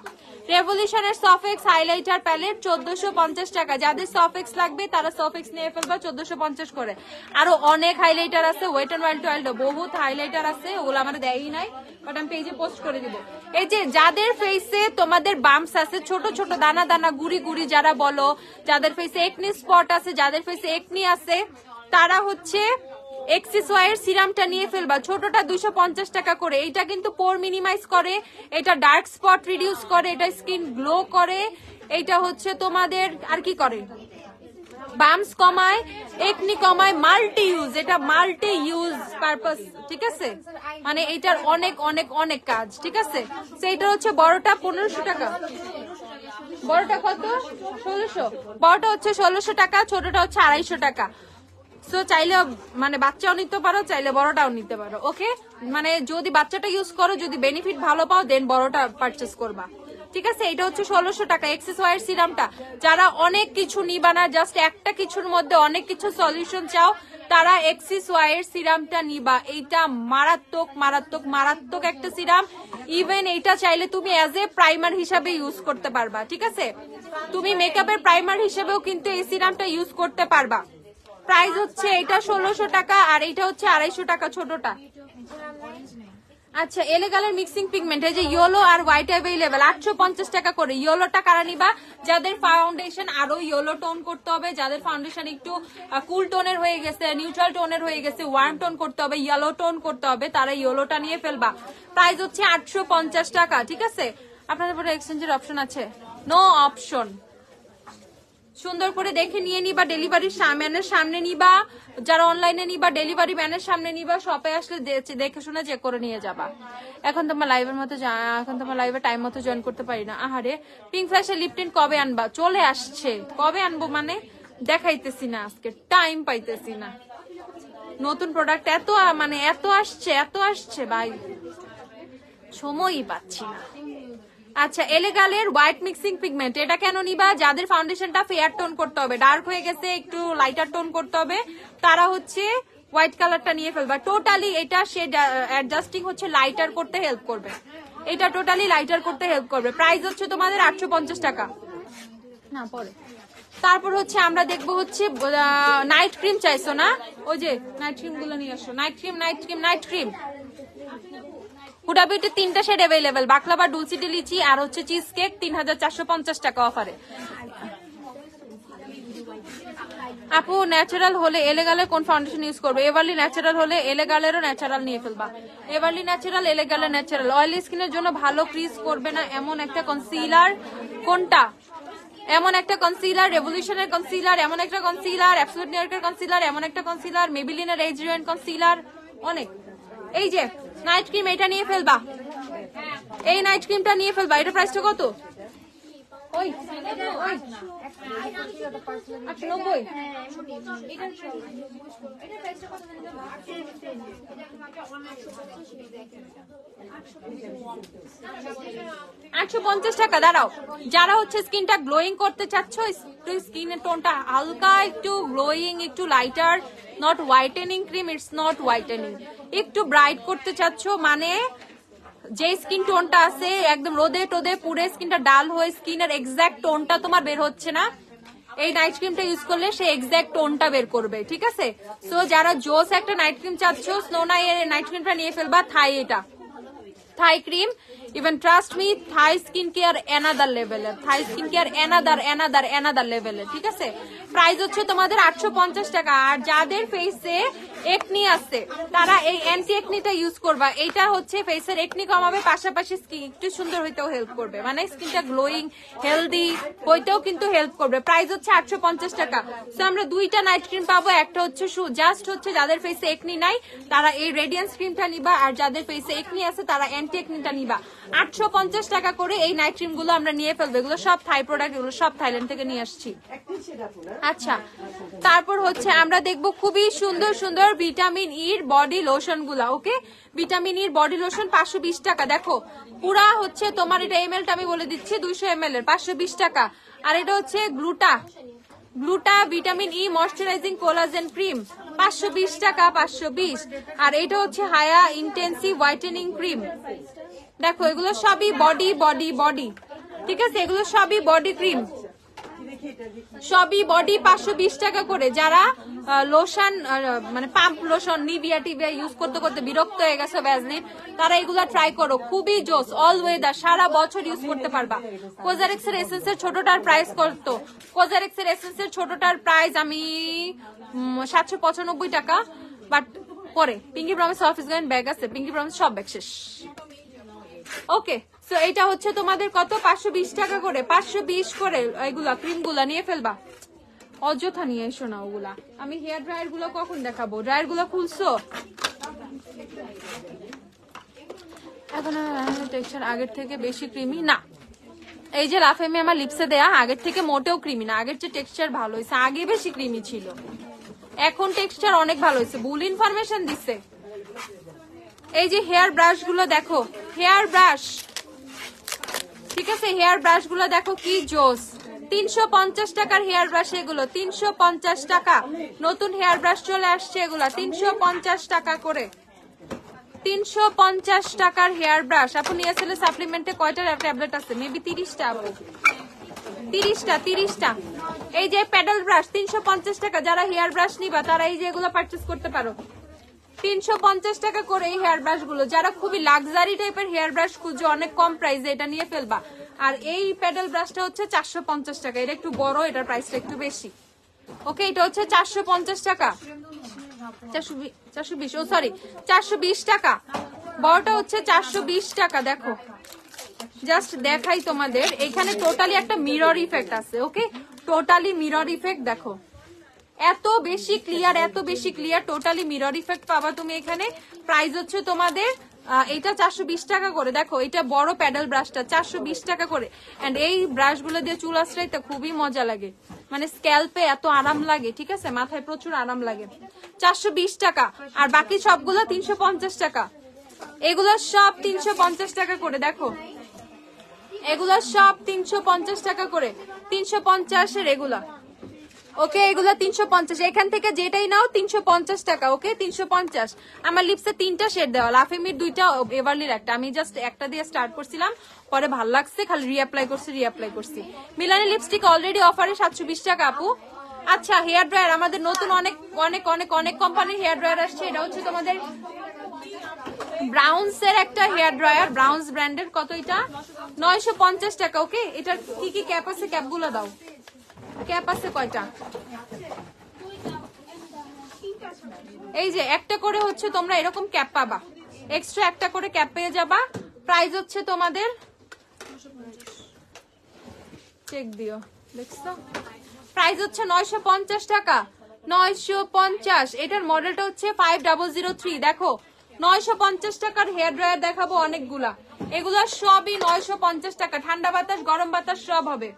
[SPEAKER 1] রেভলিউশনের সফেক্স হাইলাইটার প্যালেট 1450 টাকা। যাদের সফেক্স লাগবে তারা সফেক্স নিয়ে ফেলবা 1450 করে। আরো অনেক হাইলাইটার আছে, ওয়েট এন্ড ওয়াইল্ড বহুত হাইলাইটার আছে, ওগুলো আমার দেয়ই নাই, বাট আমি পেজে পোস্ট করে দিব। এই যে যাদের ফেসে তোমাদের বাম্পস আছে, ছোট ছোট দানা দানা গুড়ি গুড়ি যারা বলো, যাদের ফেসে একনি স্পট আছে, যাদের ফেসে একনি আছে, তারা হচ্ছে এক্সিসওয়াইয়ের সিরামটা নিয়ে ফেলবা। ছোটটা 250 টাকা করে। এটা কিন্তু পোর মিনিমাইজ করে, এটা ডার্ক স্পট রিডিউস করে, এটা স্কিন গ্লো করে, এটা হচ্ছে তোমাদের আর কি করে, বাম্পস কমায়, একনি কমায়, মাল্টি ইউজ, এটা মাল্টি ইউজ পারপাস, ঠিক আছে। মানে এটার অনেক অনেক অনেক কাজ, ঠিক আছে। সেইটা হচ্ছে বড়টা 1500 টাকা, বড়টা কত 1600, বড়টা হচ্ছে 1600 টাকা, ছোটটা হচ্ছে 250 টাকা। সো চাইলে মানে বাচ্চাও নিতে পারো, চাইলে বড়টাও নিতে পারো। ওকে, মানে যদি বাচ্চাটা ইউজ করো, যদি বেনিফিট ভালো পাও, দেন বড়টা পারচেস করবা, ঠিক আছে, এটা হচ্ছে 1600 টাকা এক্সেস ওয়ার সিরামটা। যারা অনেক কিছু নিবা না, জাস্ট একটা কিছুর মধ্যে অনেক কিছু সলিউশন চাও, তারা এক্সিস ওয়ার সিরামটা নিবা। এইটা মারাত্মক মারাত্মক মারাত্মক একটা সিরাম। ইভেন এইটা চাইলে তুমি অ্যাজ এ প্রাইমার হিসাবে ইউজ করতে পারবা। ঠিক আছে, তুমি মেকআপের প্রাইমার হিসেবেও কিন্তু এই সিরামটা ইউজ করতে পারবা। প্রাইস হচ্ছে এটা 1600 টাকা আর এটা হচ্ছে 250 টাকা ছোটটা। আচ্ছা, এলেগালের মিক্সিং পিগমেন্ট, এই যে ইয়েলো আর হোয়াইট অ্যাভেলেবেল 850 টাকা করে। ইয়েলোটা কারা নিবা? যাদের ফাউন্ডেশন আরো ইয়েলো টোন করতে হবে, যাদের ফাউন্ডেশন একটু কুল টোনের হয়ে গেছে, নিউট্রাল টোনের হয়ে গেছে, ওয়ার্ম টোন করতে হবে, ইয়েলো টোন করতে হবে, তারা ইয়েলোটা নিয়ে ফেলবা। প্রাইস হচ্ছে 850 টাকা। ঠিক আছে, আপনাদের পরে এক্সচেঞ্জের অপশন আছে? No option. সুন্দর করে দেখে নিয়ে নিবা, ডেলিভারি ম্যানের সামনে নিবা, যারা অনলাইনে নিবা ডেলিভারি ম্যানের সামনে নিবা, শপে আসলে দেখে শুনে চেক করে নিয়ে যাবা। এখন তোমার লাইভের টাইম মতো জয়েন করতে পারি না। আহারে, পিঙ্ক ফ্ল্যাশের লিপটিন কবে আনবা? চলে আসছে। কবে আনবো মানে দেখাইতেছি না, আজকে টাইম পাইতেছি না। নতুন প্রোডাক্ট এত আসছে ভাই, সময়ই পাচ্ছি না। আচ্ছা, এলেগালের হোয়াইট মিক্সিং পিগমেন্ট, এটা কেন নিবা? যাদের ফাউন্ডেশনটা ফেয়ার টোন করতে হবে, ডার্ক হয়ে গেছে, একটু লাইটার টোন করতে হবে, তারা হচ্ছে হোয়াইট কালারটা নিয়ে ফেলবা। টোটালি এটা শেড অ্যাডজাস্টিং হচ্ছে লাইটার করতে হেল্প করবে, এটা টোটালি লাইটার করতে হেল্প করবে। প্রাইস হচ্ছে তোমাদের 850 টাকা। না পরে তারপর হচ্ছে আমরা দেখবো হচ্ছে নাইট ক্রিম চাইছো না? ওই যে নাইট ক্রিম গুলো নিয়ে আসো। নাইট ক্রিম হুডা বিউটি 3টা শেড অ্যাভেলেবেল, বাকলাবা, ডুলসিটি লিচি আর হচ্ছে চিজ কেক 3450 টাকা অফারে। আপু, ন্যাচারাল হলে এলেগালে কোন ফাউন্ডেশন ইউজ করবে? এভারলি ন্যাচারাল হলে এলেগালেরও ন্যাচারাল নিয়ে ফেলবা। এভারলি ন্যাচারাল, এলেগালে ন্যাচারাল। অয়েলি স্কিনের জন্য ভালো ক্রিজ করবে না এমন একটা কনসিলার কোনটা? এমন একটা কনসিলার, রেভলিউশনের কনসিলার, এমন একটা কনসিলার, অ্যাবসলিউট নিউইয়র্কের কনসিলার, এমন একটা কনসিলার, মেবিলিনের এজ রিওয়েন কনসিলার, অনেক। এই যে নাইট ক্রিম, এটা নিয়ে ফেলবা, এই নাইট ক্রিমটা নিয়ে ফেলবা। এটা প্রাইসটা কত? ওই 890। 850 টাকা। দাঁড়াও, যারা হচ্ছে স্কিনটা গ্লোয়িং করতে চাচ্ছ, স্কিনের টোনটা হালকা একটু গ্লোয়িং, একটু lighter, not whitening cream, it's not whitening, একটু ব্রাইট করতে চাচ্ছ, মানে যে স্কিন টোনটা আছে একদম রোদে টোদে পুরে স্কিনটা ডাল হয়ে স্কিনের এক্সাক্ট টোনটা তোমার বের হচ্ছে না, এই নাইট ক্রিমটা ইউজ করলে সে এক্সাক্ট টোনটা বের করবে। ঠিক আছে, সো যারা জোস একটা নাইট ক্রিম চাচ্ছ, স্নো নাইট ক্রিমটা নিয়ে ফেলবা। থাই ক্রিম, ইভেন ট্রাস্ট মি, থাই স্কিন কেয়ার অ্যানাদার লেভেলের, থাই স্কিন কেয়ার অ্যানাদার লেভেলের। ঠিক আছে, প্রাইস হচ্ছে তোমাদের 850 টাকা। আর যাদের ফেসে একনি আছে তারা এই অ্যান্টি একনিটা ইউজ করবা। এইটা হচ্ছে ফেসের একনি কমাবে, পাশাপাশি স্কিন একটু সুন্দর হইতেও হেল্প করবে, মানে স্কিনটা গ্লোয়িং হেলদি হইতেও কিন্তু হেল্প করবে। প্রাইস হচ্ছে 850 টাকা। সো আমরা 2টা নাইট ক্রিম পাবো, একটা হচ্ছে জাস্ট হচ্ছে যাদের ফেসে একনি নাই তারা এই রেডিয়েন্স ক্রিমটা নিবা, আর যাদের ফেসে একনি আছে তারা অ্যান্টি একনিটা নিবা। 850 টাকা করে এই নাইট ক্রিম গুলো আমরা নিয়ে ফেলবো। এগুলো সব থাই প্রোডাক্ট, এগুলো সব থাইল্যান্ড থেকে নিয়ে আসছি। আচ্ছা, তারপর হচ্ছে আমরা দেখবো খুবই সুন্দর সুন্দর ভিটামিন ইর বডি লোশন গুলা। ওকে, ভিটামিন ইর বডি লোশন 520 টাকা। দেখো পুরা হচ্ছে তোমার, এটা এমএলটা আমি বলে দিচ্ছি 200 ml এর 520 টাকা। আর এটা হচ্ছে Gluta vitamin E moisturising collagen cream 520 টাকা, 520। আর এটা হচ্ছে হায়া ইন্টেন্সিভ হোয়াইটেনিং ক্রিম। দেখো এগুলো সবই বডি, ঠিক আছে, এগুলো সবই বডি ক্রিম, সবই বডি 520 টাকা করে। যারা লোশন মানে পাম্প লোশন নিভিয়া টিভিয়া ইউজ করতে করতে বিরক্ত হয়ে গেছে ভ্যাসলিন, তারা এগুলা ট্রাই করো, খুবই জোস, অল ওয়েদার, সারা বছর ইউজ করতে পারবা। কোজারেক্স এর এসেন্সের ছোটটার প্রাইস কত? কোজারেক্স এর এসেন্সের ছোটটার প্রাইস আমি 795 টাকা। বাট পরে pinky promise office Gwyn bag আছে, পিঙ্কি প্রমিস সব ব্যাগ শেষ। ওকে, সো এটা হচ্ছে তোমাদের কত? 520 টাকা করে, 520 করে এগুলা ক্রিম গুলা নিয়ে ফেলবা। অযথা নিয়ে এসো না ওগুলা। আমি হেয়ার ড্রায়ার গুলো কখন দেখাবো? ড্রায়ার গুলো খুলছো? এখন টেক্সচার আগের থেকে বেশি ক্রিমি না। এই যে লাফেমি আমার লিপসে দেয়া আগের থেকে মোটেও ক্রিমি না, আগের যে টেক্সচার ভালো হয়েছে, আগে বেশি ক্রিমি ছিল, এখন টেক্সচার অনেক ভালো হয়েছে, ভুল ইনফরমেশন দিচ্ছে। এই যে হেয়ার ব্রাশ গুলো দেখো, হেয়ার ব্রাশ ঠিক আছে, হেয়ার ব্রাশ গুলো দেখো কি জোস, 350 টাকার হেয়ার ব্রাশ এগুলো, 350 টাকা। নতুন হেয়ার ব্রাশ চলে আসছে এগুলা 350 টাকা করে, 350 টাকার হেয়ার ব্রাশ। আপনি নিয়েছিলেন সাপ্লিমেন্টে কয়টা ট্যাবলেট আছে? মেবি 30টা আপু, 30টা। এই যে প্যাডেল ব্রাশ 350 টাকা, যারা হেয়ার ব্রাশ নিবা তারা এই যে এগুলো পারচেজ করতে পারো, 350 টাকা করে এই হেয়ার ব্রাশ গুলো। যারা খুবই লাক্সারি টাইপের হেয়ার ব্রাশ খুঁজো অনেক কম প্রাইসে, এটা নিয়ে ফেলবা। আর এই প্যাডেল ব্রাশটা হচ্ছে 450 টাকা, এটা একটু বড়, এটার প্রাইসটা একটু বেশি। ওকে, এটা হচ্ছে 450 টাকা, 420, ও সরি 420 টাকা। বড়টা হচ্ছে 420 টাকা। দেখো জাস্ট দেখাই তোমাদের, এখানে টোটালি একটা মিরর ইফেক্ট আছে। ওকে, টোটালি মিরর ইফেক্ট দেখো, এত বেশি ক্লিয়ার, এত বেশি ক্লিয়ার, টোটালি মিরর ইফেক্ট পাবা তুমি এখানে। প্রাইস হচ্ছে তোমাদের এটা 420 টাকা করে। দেখো এটা বড় প্যাডেল ব্রাশটা 420 টাকা করে। এন্ড এই ব্রাশ গুলো দিয়ে চুল আঁচড়াইতে খুবই মজা লাগে, মানে স্ক্যাল্পে এত আরাম লাগে, ঠিক আছে, মাথায় প্রচুর আরাম লাগে। 420 টাকা। আর বাকি সবগুলো 350 টাকা, এগুলো সব 350 টাকা করে। দেখো এগুলো সব 350 টাকা করে, 350 এগুলা। ওকে, এগুলো 350, এখান থেকে যেটাই নাও 350 টাকা। ওকে, 350। আমার লিপসে 3টা শেড দেওয়া, লাফেমির 2টা, এভারলির 1টা। আমি জাস্ট একটা দিয়ে স্টার্ট করছিলাম, পরে ভাল লাগছে, খালি রিঅ্যাপ্লাই করছি। মিলানি লিপস্টিক অলরেডি অফারে 720 টাকা আপু। আচ্ছা, হেয়ার ড্রায়ার আমাদের নতুন অনেক অনেক অনেক অনেক কোম্পানির হেয়ার ড্রায়ার আসছে। এটা হচ্ছে তোমাদের ব্রাউন্স এর একটা হেয়ার ড্রায়ার, ব্রাউন্স ব্র্যান্ডের। কত এটা? 950 টাকা। ওকে, এটার কি কি ক্যাপ আছে? ক্যাপগুলো দাও, ক্যাপ আছে কয়টা? এই যে একটা করে হচ্ছে তোমরা এরকম ক্যাপ পাবা, এক্সট্রা একটা করে ক্যাপ পেয়ে যাবা। প্রাইস হচ্ছে তোমাদের, চেক দিও, দেখছো, প্রাইস হচ্ছে 950 টাকা, 950। এটার মডেলটা হচ্ছে 5003। দেখো 950 টাকার হেয়ার ড্রায়ার দেখাবো অনেকগুলা, এগুলা সবই 950 টাকা। ঠান্ডা বাতাস গরম বাতাস সব হবে,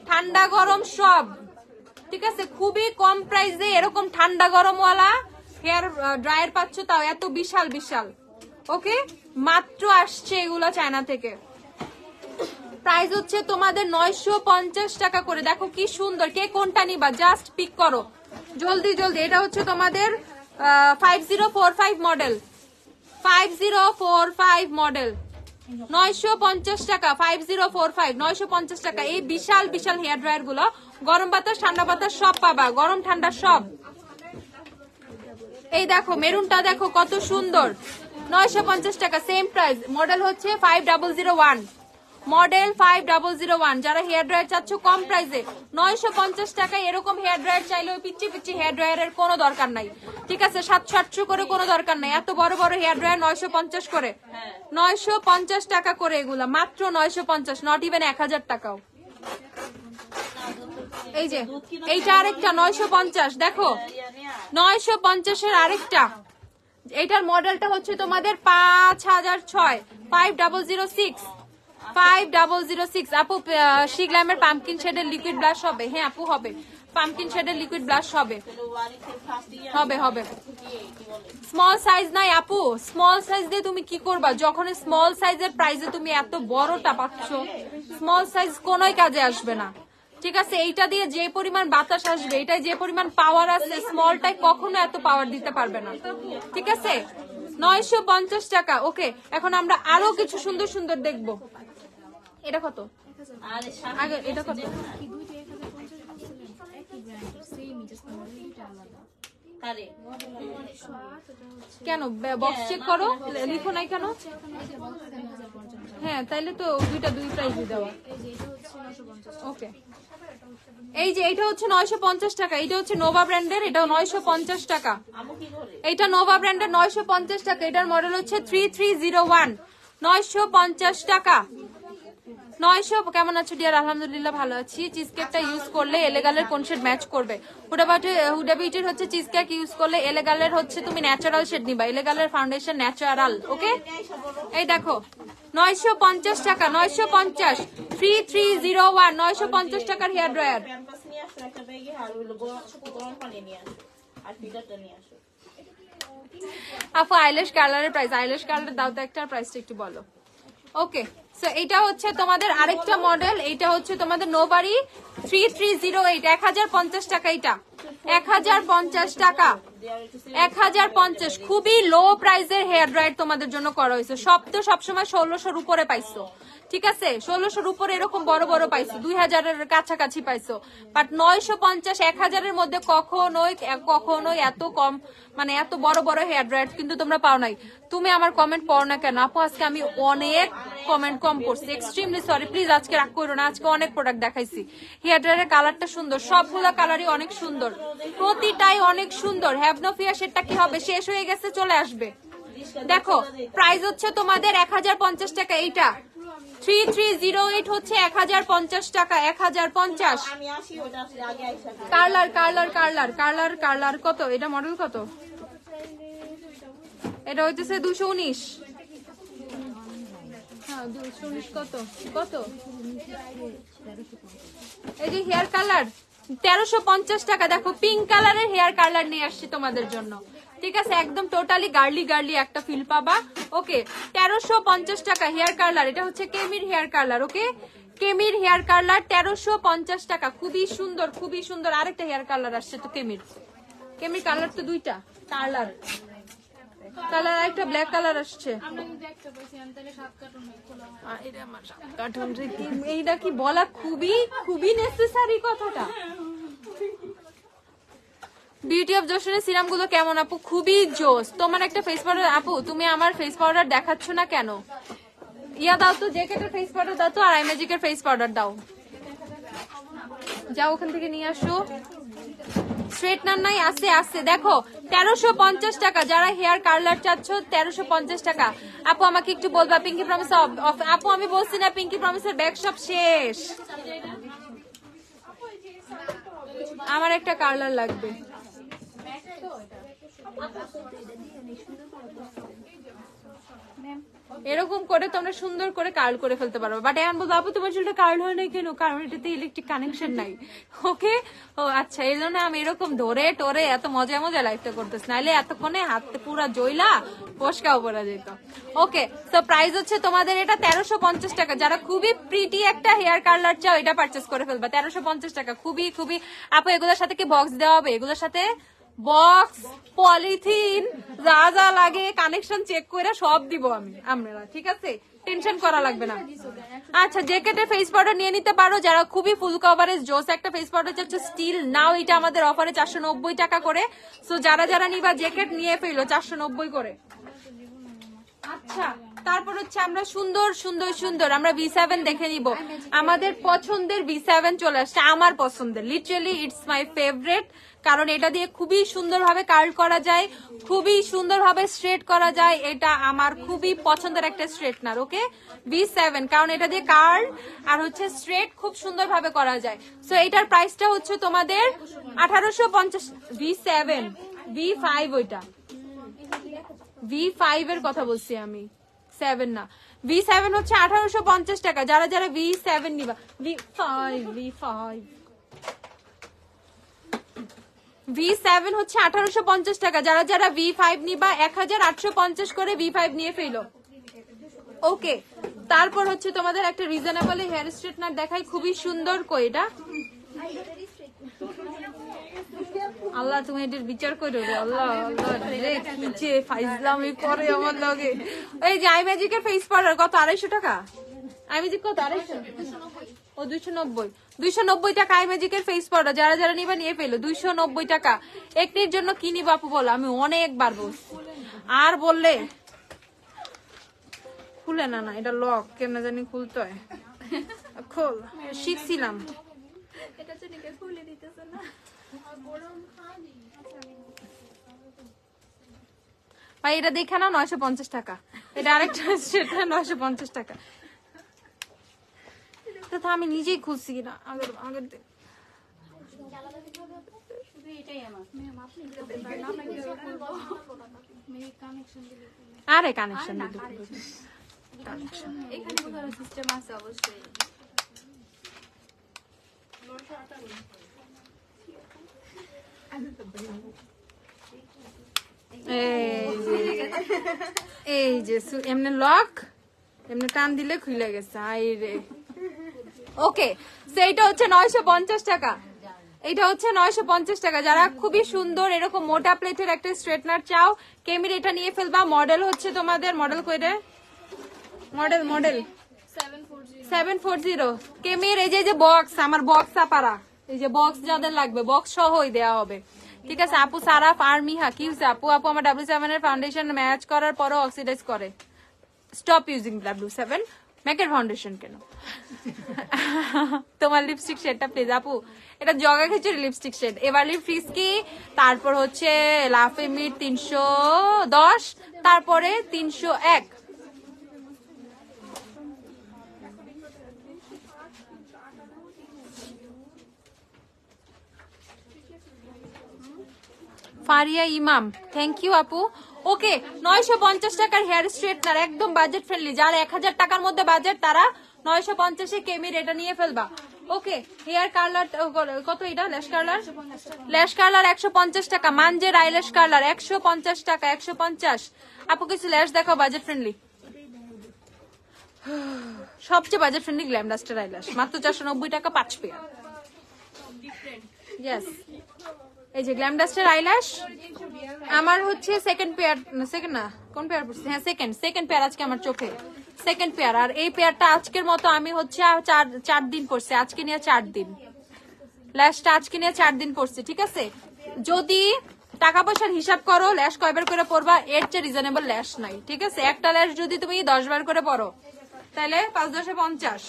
[SPEAKER 1] ঠান্ডা গরম সব, ঠিক আছে। খুবই কম প্রাইসে এরকম ঠান্ডা গরম ওয়ালা হেয়ার ড্রায়ার পাচ্ছ, তাও এত বিশাল বিশাল। ওকে, মাত্র আসছে এগুলো চায়না থেকে। প্রাইস হচ্ছে তোমাদের 950 টাকা করে। দেখো কি সুন্দর, কে কোনটা নিবা জাস্ট পিক করো জলদি জলদি। এটা হচ্ছে তোমাদের 5045 মডেল, 5045 মডেল, 950 টাকা, 5045, 950 টাকা। এই বিশাল বিশাল হেয়ার ড্রায়ার গুলো গরম বাতাস ঠান্ডা বাতাস সব পাবা, গরম ঠান্ডা সব। এই দেখো মেরুনটা দেখো কত সুন্দর, 950 টাকা, সেম প্রাইস। মডেল হচ্ছে 5001, মডেল 5001। যারা হেয়ার ড্রায়ার চাচ্ছ কম প্রাইসে 950 টাকায় এরকম হেয়ার ড্রায়ার চাইলে ওই পিচ্ছি পিচ্ছি হেয়ার ড্রায়ারের কোনো দরকার নাই, ঠিক আছে। 700 করে কোনো দরকার নাই, এত বড় বড় হেয়ার ড্রায়ার 950 করে, 950 টাকা করে এগুলা, মাত্র 950, নট ইভেন 1000 টাকাও। এই যে এইটা আরেকটা 950, দেখো 950 এর আরেকটা। এটার মডেলটা হচ্ছে তোমাদের 5006, 5006, 5006। আপু শিগ্লামের পাম্পকিন শেডের লিকুইড ব্লাশ হবে? হ্যাঁ আপু হবে, পাম্পকিন শেডের লিকুইড ব্লাশ হবে, হবে হবে। স্মল সাইজ নাই আপু, স্মল সাইজ দিয়ে তুমি কি করবা? যখন স্মল সাইজের প্রাইসে তুমি এত বড়টা পাচ্ছ, স্মল সাইজ কোনোই কাজে আসবে না, ঠিক আছে। এইটা দিয়ে যে পরিমাণ বাতাস আসবে, এটাই যে পরিমাণ পাওয়ার আছে, স্মলটাই কখনো এত পাওয়ার দিতে পারবে না, ঠিক আছে। 950 টাকা। ওকে, এখন আমরা আরো কিছু সুন্দর সুন্দর দেখবো। এটা কত? আগে এটা কত? কেন বক্স চেক করো, লিখো নাই কেন? হ্যাঁ তাইলে তো দুই প্রাইসই দেওয়া। ওকে, এই যে এটা হচ্ছে 950 টাকা, এটা হচ্ছে নোভা ব্র্যান্ডের, এটাও 950 টাকা। এটা নোভা ব্র্যান্ডের 950 টাকা। এটার মডেল হচ্ছে 3301, 950 টাকা। 900। কেমন আছো ডিয়ার? আলহামদুলিল্লাহ ভালো আছি। চিজকেকটা ইউজ করলে এলেগালের কোন শেড ম্যাচ করবে? হুডা বিউটির হচ্ছে চিজকেক ইউজ করলে এলেগালের হচ্ছে তুমি ন্যাচারাল শেড নিবা, এলেগালের ফাউন্ডেশন ন্যাচারাল। ওকে, এই দেখো 950 টাকা, 950, 3301, 950 টাকার হেয়ার ড্রায়ার। আপু আইল্যাশ কালারের প্রাইস, আইল্যাশ কালার দাও তো একটা, প্রাইসটা একটু বলো। ওকে, সো এটা হচ্ছে তোমাদের আরেকটা মডেল, এটা হচ্ছে তোমাদের নোবারি 3308, 1050 টাকা। এটা 1050 টাকা, 1050। খুবই লো প্রাইসের হেয়ার ড্রায়ার তোমাদের জন্য করা হয়েছে। সব তো সবসময় 1600-র উপরে পাইছো, ঠিক আছে, 1600-র উপরে এরকম বড় বড় পাইছো, 2000-এর কাছাকাছি পাইছো, বাট 950 1000-এর মধ্যে কখনোই এত কম, মানে এত বড় বড় হেয়ার ড্রায়ার কিন্তু তোমরা পাও নাই। তুমি আমার কমেন্ট পড়ো না কেন আপু? আজকে আমি অনেক কমেন্ট কম করছি, এক্সট্রিমলি সরি, প্লিজ আজকে রাগ করো না। আজকে অনেক প্রোডাক্ট দেখাইছি। হেয়ার ড্রায়ারের কালারটা সুন্দর, সবগুলো কালারই অনেক সুন্দর, প্রতিটাই অনেক সুন্দর। হ্যাভ নো ফিয়ার, সেটা কি হবে, শেষ হয়ে গেছে, চলে আসবে। দেখো প্রাইস হচ্ছে তোমাদের 1050 টাকা। এইটা 3308 হচ্ছে 1050 টাকা, 1050। কালার কত? এটা মডেল কত? এটা হইতেছে 219। হ্যাঁ 219 কত কত? এই যে হেয়ার কালার 1350 টাকা। দেখো পিঙ্ক কালারের হেয়ার কালার নিয়ে আসছি তোমাদের জন্য, ঠিক আছে, একদম টোটালি গার্লি একটা ফিল পাবা। ওকে 1350 টাকা হেয়ার কালার। এটা হচ্ছে কেমির হেয়ার কালার। ওকে কেমির হেয়ার কালার 1350 টাকা, খুবই সুন্দর। আরেকটা হেয়ার কালার আসছে তো কেমির কালার তো দুইটা কালার একটা ব্ল্যাক কালার আসছে। এইটা কি বলা খুবই নেসেসারি কথাটা। বিউটি অফ জোশনের সিরাম গুলো কেমন আপু? খুবই জোস। তোমার একটা ফেস পাউডার আপু, তুমি আমার ফেস পাউডার দেখাচ্ছ না কেন? ইয়া দাও তো, জ্যাকেটের ফেস পাউডার দাও তো, আর আইম্যাজিকের ফেস পাউডার দাও। যাও ওখান থেকে নিয়ে আসো। স্ট্রেটনার নাই? আছে। দেখো 1350 টাকা। যারা হেয়ার কার্লার চাচ্ছ 1350 টাকা। আপু আমাকে একটু বলবা পিঙ্কি প্রমিস আপু? আমি বলছি না পিঙ্কি প্রমিসের ব্যাগ সব শেষ, আমার একটা কার্লার লাগবে। এরকম করে তোমরা সুন্দর করে কার্ল করে ফেলতে পারো। বাট এখন বলবো আপু তোমার চুলটা কার্ল হয় নাই কেন? কারণ এটাতে ইলেকট্রিক কানেকশন নাই। ওকে ও আচ্ছা, এই জন্য আমি এরকম ধরে টোরে এত মজা লাইফটা করতেছি, নাইলে এতক্ষণে হাতে পুরা জইলা ফসকাও পড়া যেত। ওকে তো প্রাইস হচ্ছে তোমাদের এটা 1350 টাকা। যারা খুবই প্রিটি একটা হেয়ার কার্লার চাও এটা পারচেস করে ফেলবা, 1350 টাকা। খুবই আপু এগুলোর সাথে কি বক্স দেওয়া হবে? এগুলোর সাথে বক্স, পলিথিন, যা লাগে কানেকশন চেক করে সব দিব আমরা, ঠিক আছে, টেনশন করা লাগবে না। আচ্ছা জ্যাকেটের ফেস পাউডার নিয়ে নিতে পারো যারা খুবই ফুল কভারেজ জোস একটা ফেস পাউডার চাচ্ছে স্টিল নাও। এটা আমাদের অফারে 490 টাকা করে। সো যারা নিবা জ্যাকেট নিয়ে ফেলো 490 করে। আচ্ছা তারপর হচ্ছে আমরা সুন্দর আমরা V7 দেখে নিব। আমাদের পছন্দের V7 চলে আসছে, আমার পছন্দের, লিটারালি ইটস মাই ফেভারিট। কারণ এটা দিয়ে খুবই সুন্দরভাবে কার্ল করা যায়, খুবই সুন্দরভাবে স্ট্রেট করা যায়। এটা আমার খুবই পছন্দের একটা স্ট্রেটনার। ওকে V7, কারণ এটা দিয়ে কার্ল আর হচ্ছে স্ট্রেট খুব সুন্দরভাবে করা যায়। সো এটার প্রাইসটা হচ্ছে তোমাদের 1850। V7 V5, ওইটা V5 এর কথা বলছি আমি, 7 না। V7 হচ্ছে 1850 টাকা। যারা V7 নিবা, V7 হচ্ছে 1850 টাকা। যারা V5 নিবা 1850 করে V5 নিয়ে ফেলো। ওকে তারপর হচ্ছে তোমাদের একটা রিজনেবল হেয়ার স্ট্রেটনার দেখাই, খুবই সুন্দর। কই এটা? আল্লাহ তুমি এটার বিচার করো রে আল্লাহ, নিচে ফাইজলামি করে আমার লগে। এই যে আইম্যাজিকের ফেস পাউডার কত? 250 টাকা। আইম্যাজিক কত? 250? ও 290 টাকা আইম্যাজিকের ফেস পাউডার। যারা নিবা নিয়ে ফেলো, 290 টাকা। একটির জন্য কি নিবা আপু বলো? আমি অনেকবার বলছি, আর বললে খুলে না, এটা লক কেন জানি খুলতে হয়। খোল, শিখছিলাম। ভাই এটা দেখে না 950 টাকা। এটা আরেকটা সেটা 950 টাকা। তো আমি নিজেই খুলছি কিনা আগের দিন। আরে কানেকশন সিস্টেম আছে অবশ্যই। এই যে এমনি লক, এমনি টান দিলে খুলে গেছে, আই রে। ওকে, সেইটা হচ্ছে 950 টাকা। এটা হচ্ছে 950 টাকা। যারা খুবই সুন্দর এরকম মোটা প্লেটের একটা স্ট্রেটনার চাও, কেমির এটা নিয়ে ফেলবা। মডেল হচ্ছে তোমাদের, মডেল কইরে, মডেল 740 কেমির। এই যে বক্স, আমার বক্স আপারা, এই যে বক্স যাদের লাগবে বক্স সহই দেওয়া হবে, ঠিক আছে। আপু সারাফ আর মিহা কি হচ্ছে আপু? আপু আমার W7 এর ফাউন্ডেশন ম্যাচ করার পরও অক্সিডাইজ করে। স্টপ ইউজিং W7 ম্যাকের ফাউন্ডেশন কেন? তোমার লিপস্টিক শেডটা প্লিজ আপু, এটা জগা খিচুড়ি লিপস্টিক শেড। এভারলি ফ্রিস্কি, তারপর হচ্ছে লাফেমির 310, তারপরে 301। ফারিয়া ইমাম, থ্যাংক ইউ আপু। ওকে, 950 টাকার হেয়ার স্ট্রেটনার, একদম বাজেট ফ্রেন্ডলি। যারা 1000 টাকার মধ্যে বাজেট তারা 950-এ কেমির এটা নিয়ে ফেলবা। ওকে, হেয়ার কালার কত? এটা ল্যাশ কালার, ল্যাশ কালার 150 টাকা। মানজের আইল্যাশ কালার 150 টাকা, 150। আপু কিছু ল্যাশ দেখো বাজেট ফ্রেন্ডলি। সবচেয়ে বাজেট ফ্রেন্ডলি গ্ল্যামডাস্টার আইল্যাশ, মাত্র 490 টাকা 5 পেয়ার। ইয়েস, এই যে গ্ল্যামডাস্টার আইল্যাশ আমার হচ্ছে সেকেন্ড পেয়ার, সেকেন্ড না কোন পেয়ার পড়ছে? হ্যাঁ সেকেন্ড পেয়ার আজকে আমার চোখে, সেকেন্ড পেয়ার। আর এই পেয়ারটা আজকের মতো আমি হচ্ছে 4 দিন পড়ছে, আজকে নিয়ে 4 দিন। ল্যাশটা আজকে নিয়ে 4 দিন পড়ছে, ঠিক আছে। যদি টাকা পয়সার হিসাব করো ল্যাশ কয়বার করে পড়বা, এর চেয়ে রিজনেবল ল্যাশ নাই, ঠিক আছে। একটা ল্যাশ যদি তুমি 10 বার করে পড়ো তাহলে 5-10-50,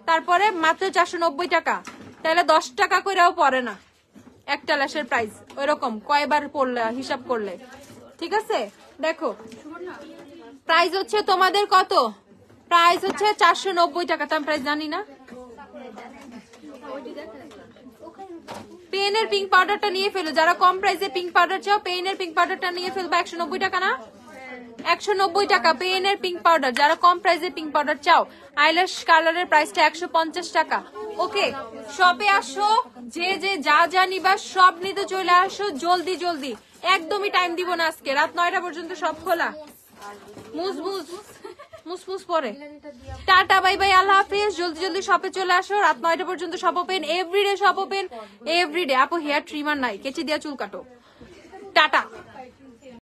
[SPEAKER 1] তারপরে মাত্র 490 টাকা, তাহলে 10 টাকা করেও পড়ে না একটা ল্যাশের প্রাইস, ওইরকম কয়বার পড়লে হিসাব করলে, ঠিক আছে। দেখো প্রাইস হচ্ছে তোমাদের কত? প্রাইস হচ্ছে 490 টাকা। তো আমি প্রাইস জানি না। পেনের পিঙ্ক পাউডারটা নিয়ে ফেলো, যারা কম প্রাইসে পিঙ্ক পাউডার চাও পেনের পিঙ্ক পাউডারটা নিয়ে ফেলবা। 190 টাকা না, 190 টাকা পেনের পিঙ্ক পাউডার। যারা কম প্রাইসে পিঙ্ক পাউডার চাও, আইল্যাশ কালারের প্রাইসটা 150 টাকা। ওকে, শপে আসো, যে যা নিবা সব নিতে চলে আসো জলদি জলদি, একদমই টাইম দিব না আজকে। রাত 9টা পর্যন্ত সব খোলা। মুসমুস পরে টাটা, বাই বাই, আল্লাহ হাফিজ। জলদি জলদি শপে চলে আসো, রাত 9টা পর্যন্ত shop open, everyday shop open, everyday. আপু হেয়ার ট্রিমার নাই, কেচি দিয়া চুল কাটো। টাটা।